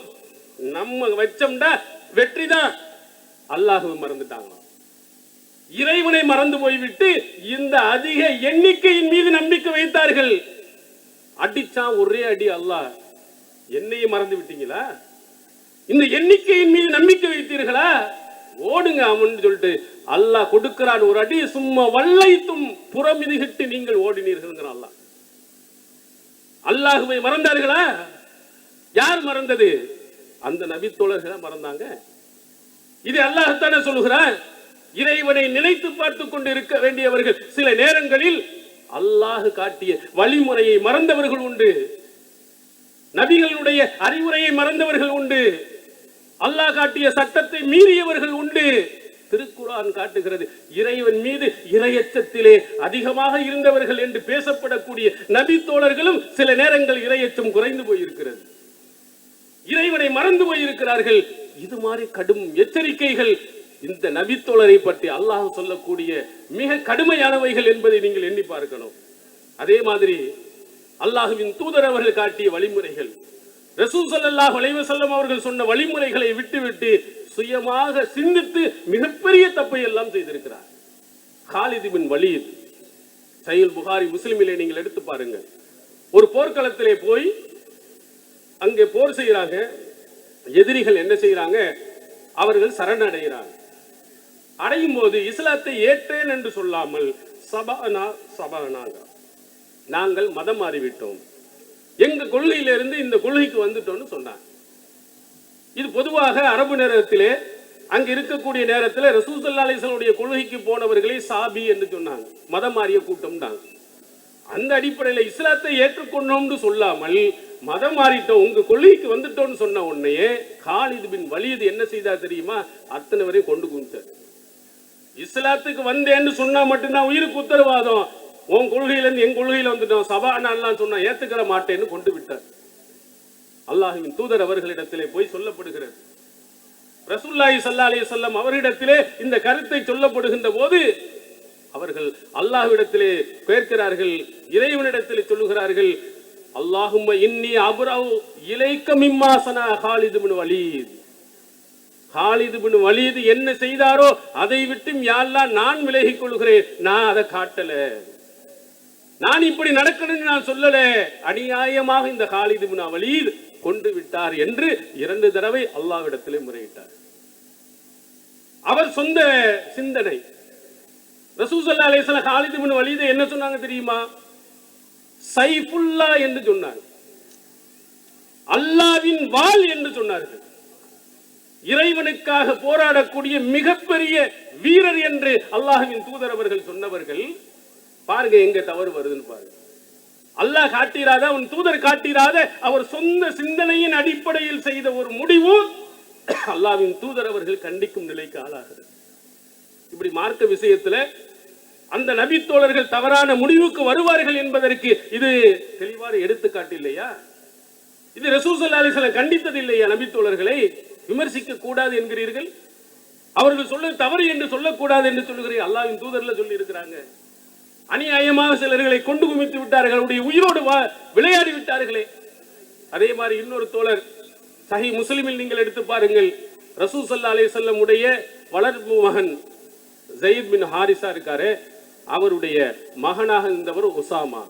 S1: நம்ம வச்சோம்டா வெற்றிதான். அல்லாஹ்வை மறந்துட்டாங்க, இறைவனை மறந்து போய்விட்டு இந்த அதிக எண்ணிக்கையின் மீது நம்பிக்கை வைத்தார்கள். அடிச்சான் ஒரே அடி அல்லாஹ். என்னையே மறந்து விட்டீங்களா? இந்த எண்ணிக்கையின் மீது நம்பிக்கை வைத்தீர்களா? ஓடுங்க அவன் சொல்லிட்டு அல்லாஹ் கொடுக்கிறான் ஒரு அடி. சும்மா வல்லைத்தும் புறமிதிகிட்டு நீங்கள் ஓடினீர்கள். அல்லாஹ் அல்லாஹ்வை மறந்தார்களா? யார் மறந்தது? அந்த நபி தோழர்களா மறந்தாங்க. இது அல்லாஹ்தானே சொல்லுகிறான். இறைவனை நினைத்து பார்த்து கொண்டு இருக்க வேண்டியவர்கள் சில நேரங்களில் அல்லாஹ் காட்டிய வழிமுறையை மறந்தவர்கள் உண்டு, நபிகளுடைய அறிவுரையை மறந்தவர்கள் உண்டு, அல்லாஹ் காட்டிய சட்டத்தை மீறியவர்கள் உண்டு. திருக்குர்ஆன் காட்டுகிறது, இறைவன் மீது இறையச்சத்திலே அதிகமாக இருந்தவர்கள் என்று பேசப்படக்கூடிய நபி தோழர்களும் சில நேரங்கள் இறையச்சம் குறைந்து போயிருக்கிறது, இறைவனை மறந்து போயிருக்கிறார்கள். இது மாதிரி கடும் எச்சரிக்கைகள் இந்த நபி தோழரை பற்றி அல்லாஹ் சொல்லக்கூடிய மிக கடுமையானவைகள் என்பதை நீங்கள் எண்ணி பார்க்கணும். அதே மாதிரி அல்லாஹ்வின் தூதர் அவர்கள் காட்டிய வழிமுறைகள், ரசூல் ஸல்லல்லாஹு அலைஹி வஸல்லம் அவர்கள் சொன்ன வழிமுறைகளை விட்டுவிட்டு சுயமாக சிந்தித்து மிகப்பெரிய தப்பை எல்லாம் செய்திருக்கிறார். காலித் பின் வலீத், சஹீஹ் புகாரி முஸ்லிமிலே நீங்கள் எடுத்து பாருங்க. ஒரு போர்க்களத்திலே போய் அங்கே போர் செய்யறாங்க. எதிரிகள் என்ன செய்யறாங்க? அவர்கள் சரணடைகிறாங்க. அடையும் போது இஸ்லாத்தை ஏற்றேன் என்று சொல்லாமல் சபானாங்க, நாங்கள் மதம் மாறிவிட்டோம், எங்க கொள்கையிலிருந்து இந்த கொள்கைக்கு வந்துட்டோம்னு சொன்னாங்க. இது பொதுவாக அரபு நேரத்திலே அங்க இருக்கக்கூடிய நேரத்தில் ரசூல் ஸல்லல்லாஹு அலைஹி வஸல்லம் உடைய கொள்கைக்கு போனவர்களை சாபி என்று சொன்னாங்க, மதம் மாறிய கூட்டம். அந்த அடிப்படையில் இஸ்லாத்தை ஏற்றுக்கொண்டோம்னு சொல்லாமல் மதம் மாறிட்டோம், உங்க கொள்கைக்கு வந்துட்டோம்னு சொன்ன உடனே காலித் பின் வலீத் என்ன செய்தா தெரியுமா? அத்தனை வரையும் கொண்டு குந்தார். இஸ்லாத்துக்கு வந்தேன்னு சொன்னா மட்டும்தான் உயிருக்கு உத்தரவாதம், உன் கொள்கையில இருந்து என் கொள்கையில வந்துட்டோம் சபானான்லாம் சொன்னா ஏத்துக்கிற மாட்டேன்னு கொண்டு விட்டார். அல்லாஹ்வின் தூதர் அவர்களிடத்திலே போய் சொல்லப்படுகிறது. ரசூலுல்லாஹி ஸல்லல்லாஹு அலைஹி வஸல்லம் அவர்களிடத்திலே இந்த கருத்தை சொல்லப்படுகின்ற போது அவர்கள் அல்லாஹ்விடத்திலே கேட்கிறார்கள், இறைவனிடத்திலே சொல்லுகிறார்கள், அல்லாஹும்ம இன்னி அப்ரவு இலைக்க மிம்மா ஸனா Khalid bin Walid. Khalid bin Walid என்ன செய்தாரோ அதை விட்டு யா அல்லாஹ் நான் விலகிக் கொள்கிறேன். நான் அதை காட்டல, நான் இப்படி நடக்கணும்னு நான் சொல்லல. அநியாயமாக இந்த காலித் பின் வலீத் கொண்டு விட்டார் என்று 2 தடவை அல்லாஹ்விடத்திலே முறையிட்டார். அவர் சொந்த சிந்தனை. ரசூல் ஸல்லல்லாஹு அலைஹி வஸல்லம் காலித் பின் வலீத் என்ன சொன்னாங்க தெரியுமா? சைஃபுல்லா என்று சொன்னார், அல்லாஹ்வின் வாள் என்று சொன்னார்கள். இறைவனுக்காக போராடக்கூடிய மிகப்பெரிய வீரர் என்று அல்லாஹ்வின் தூதர் அவர்கள் சொன்னவர்கள். பாருங்க எங்க தவறு வருதுன்னு பாருங்க. அல்லாஹ் காட்டிராத, அவன் தூதர் காட்டிராத, அவர் சொந்த சிந்தனையின் அடிப்படையில் செய்த ஒரு முடிவு அல்லாஹ்வின் தூதர் அவர்கள் கண்டிக்கும் நிலைக்கு ஆளாகிறது. இப்படி மார்க்க விஷயத்துல அந்த நபி தோழர்கள் தவறான முடிவுக்கு வருவார்கள் என்பதற்கு இது தெளிவான எடுத்துக்காட்டு இல்லையா? இது ரசூல் ஸல்லல்லாஹு அலைஹி வஸல்லம் கண்டித்தது இல்லையா? நபி தோழர்களை விமர்சிக்க கூடாது என்கிறீர்கள், அவர்கள் சொல்ல தவறு என்று சொல்லக்கூடாது என்று சொல்லுகிறீர்கள். அல்லாஹ்வின் தூதர்ல சொல்லி இருக்கிறாங்க. அநியாயமாக சிலர்களை கொண்டு குமித்து விட்டார்கள், அவருடைய உயிரோடு விளையாடி விட்டார்களே. அதே மாதிரி இன்னொரு தோழர் சஹீஹ் முஸ்லிமில் நீங்கள் எடுத்து பாருங்கள். ரசூல் ஸல்லல்லாஹு அலைஹி வஸல்லம் உடைய வளர்ப்பு மகன் ஸைத் பின் ஹாரிஸா இருக்காரு, அவருடைய மகனாக இருந்தவர் உசாமா.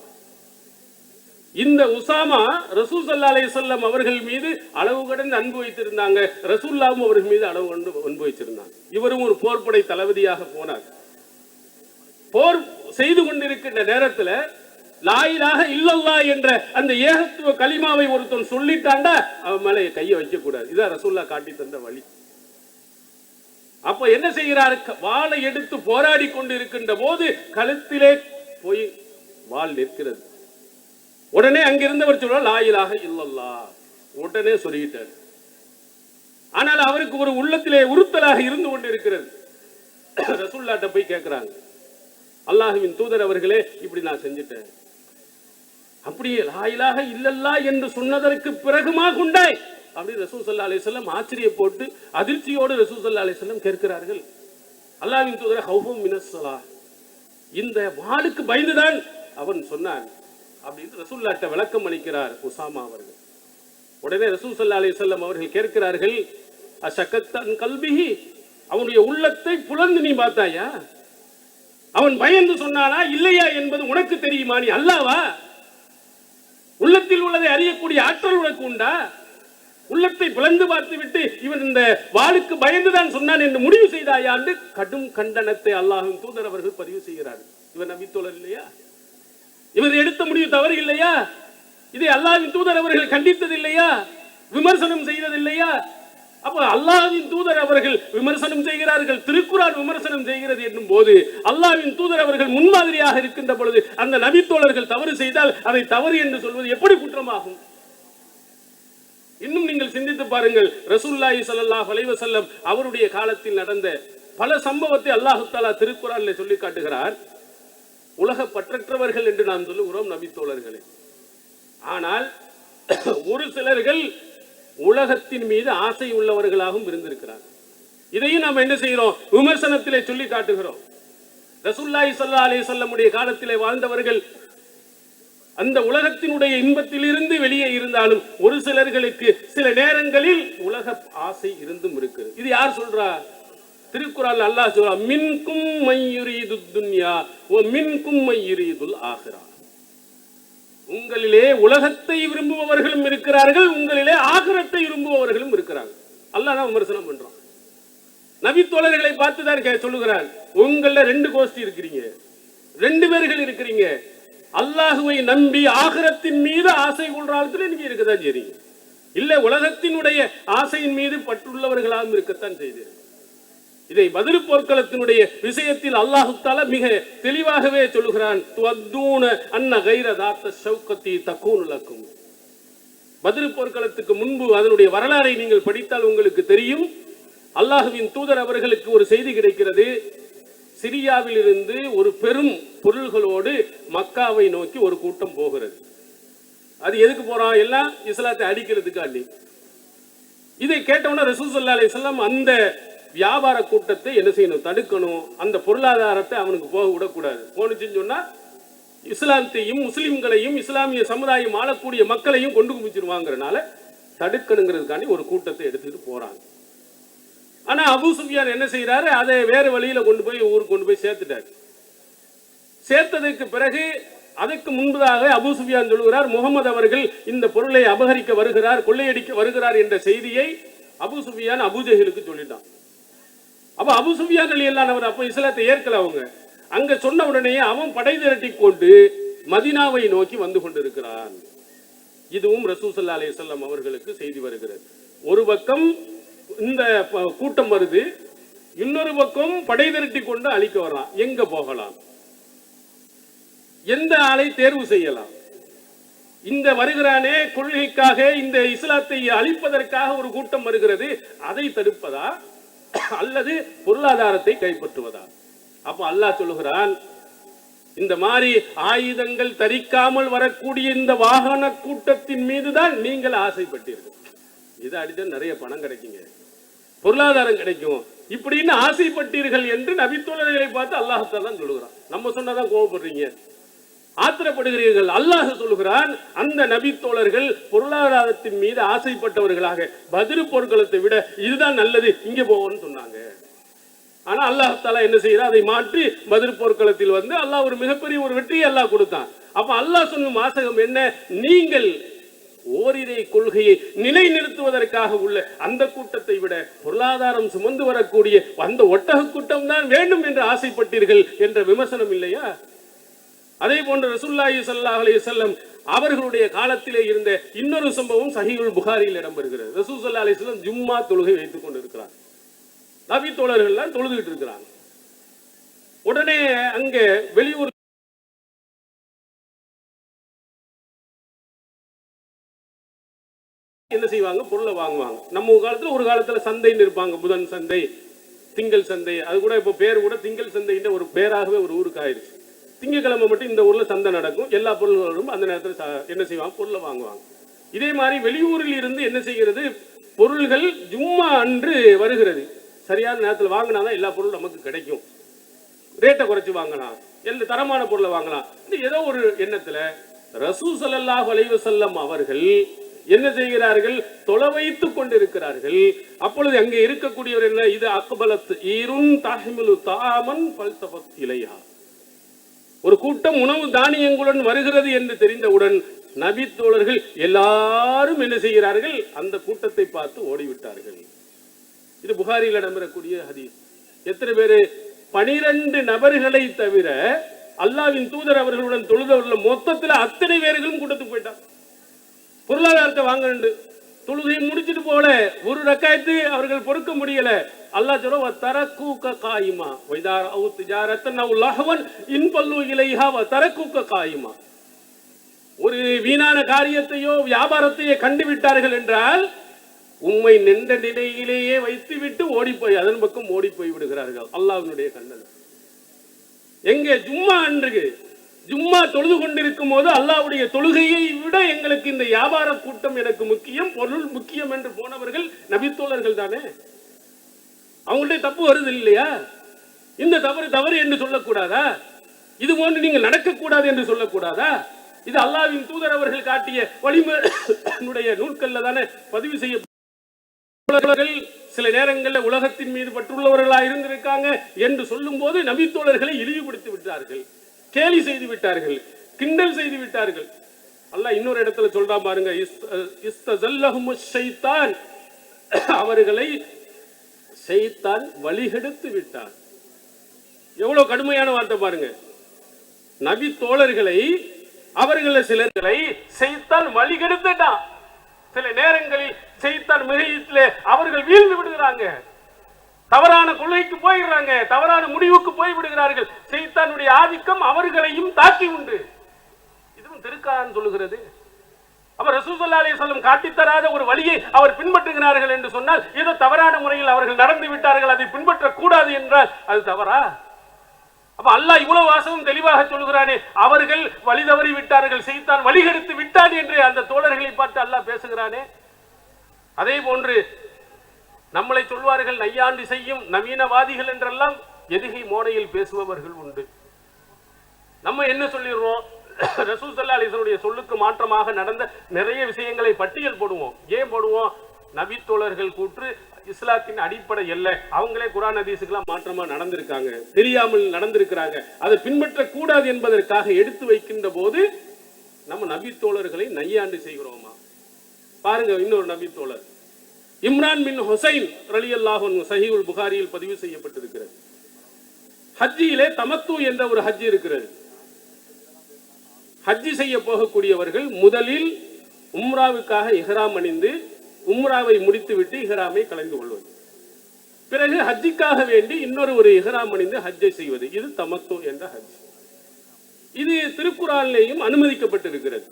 S1: இந்த உசாமா ரசூல் ஸல்லல்லாஹு அலைஹி வஸல்லம் அவர்கள் மீது அளவு கடந்து அன்பு வைத்திருந்தாங்க, ரசூலுல்லாஹ்வும் அவர்கள் மீது அளவு கடந்து அன்பு வைத்திருந்தாங்க. இவரும் ஒரு போர்படை தளபதியாக போனார். போர் செய்து கொண்டிருக்கின்ற நேரத்தில் லா இலாஹ இல்லல்லாஹ் என்ற அந்த ஏகத்துவ கலிமாவை ஒருத்தன் சொல்லிட்டாண்டா அவன் மேலே கையை வைக்க கூடாது. இதான் ரசூலுல்லாஹ் காட்டி தந்த வழி. அப்ப என்ன செய்கிறார்? வாளை எடுத்து போராடி கொண்டு இருக்கின்ற போது கழுத்திலே போய் வாள் நிற்கிறது. உடனே அங்கிருந்தவர் சொல்றார் லா இலாஹ இல்லல்லாஹ், உடனே சொல்லிட்டார். ஆனால் அவருக்கு ஒரு உள்ளத்திலே உறுத்தலாக இருந்து கொண்டு இருக்கிறது. ரசூலுல்லாஹ்ட்ட போய் கேட்கிறாங்க, அல்லாஹ்வின் தூதர் அவர்களே இப்படி நான் செஞ்சிட்டேன். அப்படியே லா இலாஹ இல்லல்லாஹ் என்று சொன்னதற்கு பிறகுமா குண்டாய் அப்படி ரசூல் ஸல்லல்லாஹு அலைஹி வஸல்லம் ஆச்சரியப்பட்டு அதிர்ச்சியோடு ரசூல் ஸல்லல்லாஹு அலைஹி வஸல்லம் கேட்கிறார்கள், அல்லாஹ்வின் தூதர் ஹௌஃபும் மினஸ்ஸலாஹ், இந்த வாளுக்கு பயந்துதான் அவன் சொன்னான் அப்படின்னு ரசூலுல்லாஹ்ட்ட விளக்கம் அளிக்கிறார் உசாமா அவர்கள். உடனே ரசூல் ஸல்லல்லாஹு அலைஹி வஸல்லம் அவர்கள் கேட்கிறார்கள், அஷக்கத்தன் கல்பிஹி, அவனுடைய உள்ளத்தை புலந்து நீ பார்த்தாயா? அவன் பயந்து சொன்னானா இல்லையா என்பது உனக்கு தெரியுமா? நீ அல்லாஹ்வா? உள்ளத்தில் உள்ளதை அறியக்கூடிய ஆற்றல் உனக்கு உண்டா? உள்ளத்தை பிளந்து பார்த்து விட்டு இவன் இந்த வாளுக்கு பயந்துதான் சொன்னான் என்று முடிவு செய்தாயா என்று கடும் கண்டனத்தை அல்லாஹ்வின் தூதர் அவர்கள் பதிவு செய்கிறார். இவர் நபி தோழர் இல்லையா? இவர் எடுத்த முடிவு தவறு இல்லையா? இதை அல்லாஹ்வின் தூதர் அவர்கள் கண்டித்தது இல்லையா? விமர்சனம் செய்தது இல்லையா? அப்ப அல்லாஹ்வின் தூதர் அவர்கள் விமர்சனம் செய்கிறார்கள், திருக்குர்ஆன் விமர்சனம் செய்கிறது என்னும் போது அல்லாஹ்வின் தூதர் அவர்கள் முன்மாதிரியாக இருக்கின்ற பொழுது அந்த நபி தோழர்கள் தவறு செய்தால் அதை தவறு என்று சொல்வது எப்படி குற்றமாகும்? இன்னும் நீங்கள் சிந்தித்து பாருங்கள். ரசூலுல்லாஹி ஸல்லல்லாஹு அலைஹி வஸல்லம் அவருடைய காலத்தில் நடந்த பல சம்பவத்தை அல்லாஹ் தஆலா திருக்குர்ஆனிலே சொல்லி காட்டுகிறார். உலக பற்றற்றவர்கள் என்று நாம் சொல்லுகிறோம் நபி தோழர்களே. ஆனால் ஒரு சிலர்கள் உலகத்தின் மீது ஆசை உள்ளவர்களாகவும் இருந்திருக்கிறார்கள். இதையும் நாம் என்ன செய்கிறோம்? விமர்சனத்திலே சொல்லி காட்டுகிறோம். ரசூலுல்லாஹி ஸல்லல்லாஹு அலைஹி வஸல்லம் உடைய காலத்திலே வாழ்ந்தவர்கள் அந்த உலகத்தினுடைய இன்பத்தில் இருந்து வெளியே இருந்தாலும் ஒரு சிலர்களுக்கு சில நேரங்களில் உலக ஆசை இருந்தும் இருக்குது. இது யார் சொல்றா? திருக்குர்ஆன்ல அல்லாஹ் சொல்றா, மின்கும் மய்யுரீதுத் துன்யா வ மின்கும் மய்யுரீதுல் ஆகிரா. உங்களிலே உலகத்தை விரும்புபவர்களும் இருக்கிறார்கள், உங்களிலே ஆகிரத்தை விரும்புபவர்களும் இருக்கிறார்கள். அல்லாஹ் தான் விமர்சனம் பண்றான். நபி தோழர்களை பார்த்துதான் சொல்லுகிறார், உங்கள 2 கோஷ்டி இருக்கிறீங்க, 2 பேர்கள் இருக்கிறீங்க. அல்லாஹுவை நம்பி ஆகிரத்தின் மீது ஆசை கொள்றாளத்துல நீங்க இருக்கத்தான் செய்றீங்க, இல்ல உலகத்தினுடைய ஆசையின் மீது பற்றுள்ளவர்களாகவும் இருக்கத்தான் செய்து. இதை பத்ர் போர்க்களத்தினுடைய விஷயத்தில் அல்லாஹ் தஆலா மிக தெளிவாகவே சொல்லுகிறான், துவத்தூன அன்ன கைர தாத்த ஷௌகத்தி தகூனு லக்கும். பத்ர் போர்க்களத்துக்கு முன்பு அதனுடைய வரலாறை நீங்கள் படித்தால் உங்களுக்கு தெரியும். அல்லாஹ்வின் தூதர் அவர்களுக்கு ஒரு செய்தி கிடைக்கிறது. சிரியாவில் இருந்து ஒரு பெரும் பொருள்களோடு மக்காவை நோக்கி ஒரு கூட்டம் போகிறது. அது எதுக்கு போறான்? எல்லாம் இஸ்லாத்தை அடிக்கிறதுக்காண்டி. இதை கேட்டவுடனே ரசூல் ஸல்லல்லாஹு அலைஹி வஸல்லம் அந்த வியாபார கூட்டத்தை என்ன செய்யணும்? தடுக்கணும். அந்த பொருளாதாரத்தை அவனுக்கு போக விடக்கூடாது. போனுச்சுன்னு சொன்னா இஸ்லாத்தையும் முஸ்லிம்களையும் இஸ்லாமிய சமுதாயம் ஆளக்கூடிய மக்களையும் கொண்டு குமிச்சிருவாங்கிறனால தடுக்கணுங்கிறதுக்காண்டி ஒரு கூட்டத்தை எடுத்துட்டு போறாங்க. ஆனா அபூ சுஃபியான் என்ன செய்யறாரு, அதை வேறு வழியில ஊருக்கு கொண்டு போய் சேர்த்துட்டார். சேர்த்ததற்கு பிறகு அதற்கு முன்பதாக அபூ சுஃபியான் சொல்கிறார், முகமது அவர்கள் இந்த பொருளை அபகரிக்க வருகிறார், கொள்ளையடிக்க வருகிறார் என்ற செய்தியை அபூ சுஃபியான் அபூஜஹலுக்கு சொல்லிட்டான். அப்ப அபூ சுஃபியான் ரலியல்லாஹு அப்ப இஸ்லாத்தை ஏற்கல. அவங்க அங்க சொன்ன உடனே அவன் படை திரட்டி கொண்டு மதீனாவை நோக்கி வந்து கொண்டிருக்கிறான். இதுவும் ரசூல் ஸல்லல்லாஹு அலைஹி வஸல்லம் அவர்களுக்கு செய்தி வருகிறது. ஒரு பக்கம் இந்த கூட்டம் வருது, இன்னொரு பக்கம் படை திரட்டி கொண்டு அழிக்க வரலாம். எங்க போகலாம், எந்த ஆளை தேர்வு செய்யலாம்? இந்த வருகிறானே கொள்கைக்காக, இந்த இஸ்லாத்தை அழிப்பதற்காக ஒரு கூட்டம் வருகிறது, அதை தடுப்பதா அல்லது பொருளாதாரத்தை கைப்பற்றுவதா? அப்ப அல்லாஹ் சொல்லுகிறான், இந்த மாதிரி ஆயுதங்கள் தரிக்காமல் வரக்கூடிய இந்த வாகன கூட்டத்தின் மீதுதான் நீங்கள் ஆசைப்பட்டீர்கள். இதை அடித்தா நிறைய பணம் கிடைக்குங்க, பொருளாதாரம் கிடைக்கும் இப்படின்னு ஆசைப்பட்டீர்கள் என்று நபித்தோழர்களை பார்த்து அல்லாஹ் தான் சொல்லுகிறான். நம்ம சொன்னதான் கோபப்படுறீங்க, ஆத்திரப்படுகிறீர்கள். அல்லாஹ் சொல்லுகிறான், அந்த நபித்தோழர்கள் பொருளாதாரத்தின் மீது ஆசைப்பட்டவர்களாக பத்ர் போர்க்களத்தை விட இதுதான் நல்லது, இங்க போவோம்னு சொன்னாங்க. ஆனா அல்லாஹ் தஆலா என்ன செய்யறான், அதை மாற்றி பத்ர் போர்க்களத்தில் வந்து அல்லாஹ் ஒரு மிகப்பெரிய ஒரு வெற்றியை அல்லாஹ் கொடுத்தான். அப்ப அல்லாஹ் சொன்ன வாசகம் என்ன, நீங்கள் ஓரிரை கொள்கையை நிலைநிறுத்துவதற்காக உள்ள அந்த கூட்டத்தை விட பொருளாதாரம் சுமந்து வரக்கூடிய அந்த ஒட்டக கூட்டம் தான் வேண்டும் என்று ஆசைப்பட்டீர்கள் என்ற விமர்சனம் இல்லையா? அதே போன்று ரசூலுல்லாஹி ஸல்லல்லாஹு அலைஹி வஸல்லம் அவர்களுடைய காலத்திலே இருந்த இன்னொரு சம்பவம் சஹீஹுல் புகாரியில் இடம்பெறுகிறது. ரசூல் ஸல்லல்லாஹு அலைஹி வஸல்லம் ஜும்மா தொழுகை வைத்துக் கொண்டிருக்கிறார். நபி தோழர்கள் எல்லாம் தொழுதுகிட்டு இருக்கிறாங்க. உடனே அங்க வெளியூர் என்ன செய்வாங்க, பொருளை வாங்குவாங்க. நம்ம காலத்துல ஒரு காலத்துல சந்தைன்னு இருப்பாங்க, புதன் சந்தை, திங்கள் சந்தை. அது கூட இப்ப பேர் கூட திங்கள் சந்தைன்ற ஒரு பேராகவே ஒரு ஊருக்கு ஆயிடுச்சு. திங்கக்கிழமை மட்டும் இந்த ஊர்ல சந்தை நடக்கும், எல்லா பொருள்களும் அந்த நேரத்தில் என்ன செய்வாங்க, பொருளை வாங்குவாங்க. இதே மாதிரி வெளியூரில் இருந்து என்ன செய்கிறது, பொருள்கள் ஜும்மா அன்று வருகிறது. சரியான நேரத்தில் வாங்கினாதான் எல்லா பொருளும் நமக்கு கிடைக்கும், ரேட்டை குறைச்சு வாங்கலாம், எல்லா தரமான பொருளை வாங்கலாம். ஏதோ ஒரு எண்ணத்துல ரசூல் ஸல்லல்லாஹு அலைஹி வஸல்லம் அவர்கள் என்ன செய்கிறார்கள், தொலை வைத்துக் கொண்டிருக்கிறார்கள். அப்பொழுது அங்கே இருக்கக்கூடியவர் என்ன, இது அக்பலத் ஈருன் தஹ்மிலு தாமன் ஃபல்தஃபத் இலைஹா, ஒரு கூட்டம் உணவு தானியங்களுடன் வருகிறது என்று தெரிந்தவுடன் நபி தோழர்கள் எல்லாரும் என்ன செய்கிறார்கள், அந்த கூட்டத்தை பார்த்து ஓடிவிட்டார்கள். இது புகாரியில் இடம்பெறக்கூடிய ஹதீஸ். எத்தனை பேரு, 12 நபர்களை தவிர அல்லாஹ்வின் தூதர் அவர்களுடன் தொழுதவர்கள் மொத்தத்தில் அத்தனை பேர்களும் கூட்டத்துக்கு போயிட்டார். பொருளாதாரத்தை வாங்க தொழுகை முடிச்சுட்டு போல ஒரு ரக்காயத்து அவர்கள் பொறுக்க முடியல. அல்லாஹ் சொல்ல தரக்கூக்க காயிமா வைதார் அவு திஜாரத்தன் அவு லஹவன் இன்பல்லு இலைஹா வ தரக்கூக்க காயிமா. ஒரு வீணான காரியத்தையோ வியாபாரத்தையோ கண்டுவிட்டார்கள் என்றால் உண்மை நின்ற நிலையிலேயே வைத்து விட்டு ஓடிப்போய் அதன் பக்கம் ஓடி போய் விடுகிறார்கள். அல்லாஹ்வினுடைய கண்டனம். எங்கே ஜும்மா அன்று ஜும்மா தொழுது கொண்டிருக்கும் போது அல்லாஹ்வுடைய தொழுகையை விட எங்களுக்கு இந்த வியாபார கூட்டம் எனக்கு முக்கியம், பொருள் முக்கியம் என்று போனவர்கள் நபித்தோழர்கள் தானே. அவங்களுடைய தப்பு வருது இல்லையா? இந்த தவறு என்று சொல்லக்கூடாதா? இது போன்று நீங்கள் நடக்கக்கூடாது என்று சொல்லக்கூடாதா? இது அல்லாஹ்வின் தூதர் அவர்கள் காட்டிய வழிமுறையுடைய நூல்கள்ல தானே பதிவு செய்ய. சில நேரங்களில் உலகத்தின் மீது பற்றுள்ளவர்களா இருந்திருக்காங்க என்று சொல்லும் போது நபித்தோழர்களை இழிவுபடுத்தி விட்டார்கள், கேலி செய்து விட்டார்கள், கிண்டல் செய்து விட்டார்கள். அல்லாஹ் இன்னொரு இடத்துல சொல்றா பாருங்க, இஸ்தஸல்லஹுமுஷ் ஷைத்தான், அவர்களை ஷைத்தான் வழிகெடுத்து விட்டார். எவ்வளவு கடுமையான வார்த்தை பாருங்க. நபி தோழர்களை அவர்கள சிலர்களை ஷைத்தான் வழிகெடுத்துட்டான். சில நேரங்களில் ஷைத்தான் மிகையிலே அவர்கள் வீழ்ந்து விடுகிறாங்க, தவறான கொள்கைக்கு போயிடுறாங்க, தவறான முடிவுக்கு போய் விடுகிறார்கள். ஷைத்தானுடைய ஆதிக்கம் அவர்களையும் தாக்கி உண்டு. இதுவும் திருக்குர்ஆன் சொல்லுகிறது. அவர் ரசூல் ஸல்லல்லாஹு அலைஹி வஸல்லம் காட்டித்தராத ஒரு வழியை அவர் பின்பற்றுகிறார்கள் என்று சொன்னால், ஏதோ தவறான முறையில் அவர்கள் நடந்து விட்டார்கள், அதை பின்பற்றக் கூடாது என்றால் அது தவறா? அப்ப அல்லாஹ் இவ்வளவு வாசகம் தெளிவாக சொல்லுகிறானே, அவர்கள் வழி தவறி விட்டார்கள், ஷைத்தான் வழிகெடுத்து விட்டான் என்று அந்த தோழர்களை பார்த்து அல்லாஹ் பேசுகிறானே. அதே போன்று நம்மளை சொல்வார்கள் நையாண்டி செய்யும் நவீனவாதிகள் என்றெல்லாம் எதுகை மோனையில் பேசுபவர்கள் உண்டு. நம்ம என்ன சொல்லிடுறோம், ரசூல் ஸல்லல்லாஹு அலைஹி வஸல்லம் சொல்லுக்கு மாற்றமாக நடந்த நிறைய விஷயங்களை பட்டியல் போடுவோம். ஏன் போடுவோம்? நபித்தோழர்கள் கூற்று இஸ்லாத்தின் அடிப்படை அல்ல. அவங்களே குர்ஆன் ஹதீஸுக்கெல்லாம் மாற்றமா நடந்திருக்காங்க, தெரியாமல் நடந்திருக்கிறாங்க. அதை பின்பற்றக்கூடாது என்பதற்காக எடுத்து வைக்கின்ற போது நம்ம நபித்தோழர்களை நையாண்டு செய்கிறோமா? பாருங்க, இன்னொரு நபித்தோழர் இம்ரான் பின் ஹுசைன் ரலியல்லாஹு அன்ஹு சஹீஹுல் புகாரியில் பதிவு செய்யப்பட்டிருக்கிறது. ஹஜ்ஜியிலே தமத்து என்ற ஒரு ஹஜ் இருக்கிறது. ஹஜ்ஜி செய்ய போகக்கூடியவர்கள் முதலில் உம்ராவுக்காக இஹ்ராம் அணிந்து உம்ராவை முடித்துவிட்டு இஹ்ராமை கலந்து கொள்வது, பிறகு ஹஜ்ஜிக்காக வேண்டி இன்னொரு இஹ்ராம் அணிந்து ஹஜ்ஜை செய்வது. இது தமத்து என்ற ஹஜ். இது திருக்குர்ஆனிலேயும் அனுமதிக்கப்பட்டிருக்கிறது,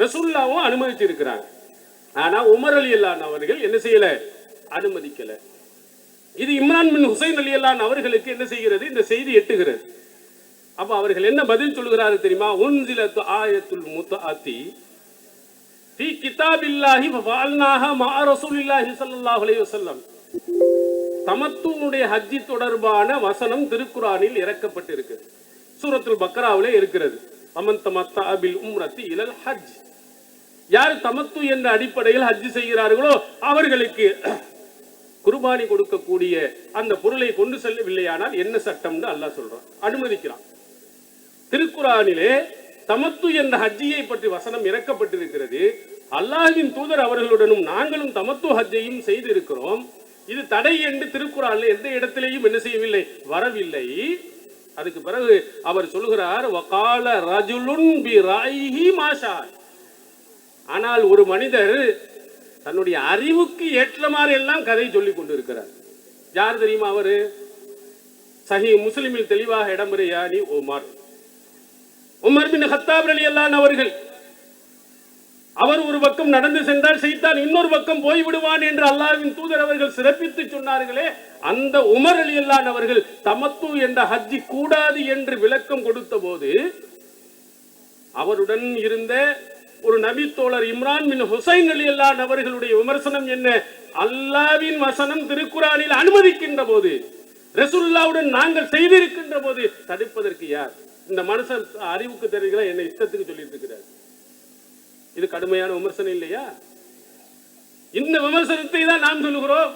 S1: ரசூலுல்லாஹ்வும் அனுமதிச்சிருக்கிறாங்க. ஆனா உமர் ரலியல்லாஹு அவர்கள் என்ன செய்யல? அனுமதிக்கல. இது இம்ரான் பின் ஹுசைன் ரலியல்லாஹு அவர்களுக்கு என்ன செய்கிறது? இந்த செய்தி எட்டுகிறது. அப்ப அவர்கள் என்ன பதில் சொல்கிறார்கள் தெரியுமா? உன்சிலத்து ஆயத்துல் முத்தஅத்தி ஃபீ கிதாபில்லாஹி ஃபஅல்னாஹா மஅ ரசூலில்லாஹி ஸல்லல்லாஹு அலைஹி வஸல்லம். தமத்துவுடைய ஹஜ்ஜி தொடர்பான வசனம் திருக்குர்ஆனில் இறக்கப்பட்டிருக்கிறது. சூரத்துல் பக்ராவிலே இருக்கிறது. அமன் தமத்தஅ பில் உம்ரத்தி இலல் ஹஜ். யார் தமத்து என்ற அடிப்படையில் ஹஜ் செய்கிறார்களோ அவர்களுக்கு குர்பானி கொடுக்கக்கூடிய அந்த பொருளை கொண்டு செல்லவில்லையானால் என்ன சட்டம்னு அல்லாஹ் சொல்றான், அனுமதிக்கிறான். திருக்குர்ஆனிலே தமத்து என்ற ஹஜ்ஜியை பற்றி வசனம் இறக்கப்பட்டிருக்கிறது. அல்லாஹ்வின் தூதர் அவர்களுடனும் நாங்களும் தமத்து ஹஜ்ஜையும் செய்து இருக்கிறோம். இது தடை என்று திருக்குர்ஆனில் எந்த இடத்திலேயும் என்ன செய்யவில்லை, வரவில்லை. அதுக்கு பிறகு அவர் சொல்கிறார், வகால ரஜுலுன் பி ராயிஹி மாஷா. ஆனால் ஒரு மனிதர் தன்னுடைய அறிவுக்கு ஏற்ற மாதிரி எல்லாம் கதை சொல்லிக் கொண்டிருக்கிறார். யார் தெரியுமா அவரு? சஹீஹ் முஸ்லிமில் தெளிவாக இடம்பெறும் உமர் பின் கத்தாப் ரலியல்லாஹு அவர்கள். அவர் ஒரு பக்கம் நடந்து சென்றால் ஷைத்தான் இன்னொரு பக்கம் போய் விடுவான் என்று அல்லாஹ்வின் தூதர் அவர்கள் சிறப்பித்து சொன்னார்களே, அந்த உமர் ரலியல்லாஹு அவர்கள் தமத்து என்ற ஹஜ்ஜி கூடாது என்று விளக்கம் கொடுத்த போது அவருடன் இருந்த ஒரு நபித்தோழர் இம்ரான் பின் ஹுசைன் ரலியல்லாஹு அவர்களுடைய விமர்சனம் என்ன? அல்லாஹ்வின் வசனம் திருக்குர்ஆனில் அனுமதிக்கின்ற போது, ரசூலுல்லாஹ்வுடன் நாங்கள் செய்திருக்கின்ற போது தடுப்பதற்கு யார்? இந்த மனுஷன் அறிவுக்கு தெரிகிற என்ன இஷ்டத்துக்கு சொல்லிட்டு இருக்கிறார். இது கடுமையான விமர்சனம் இல்லையா? இந்த விமர்சனத்தை தான் நாம் சொல்லுகிறோம்.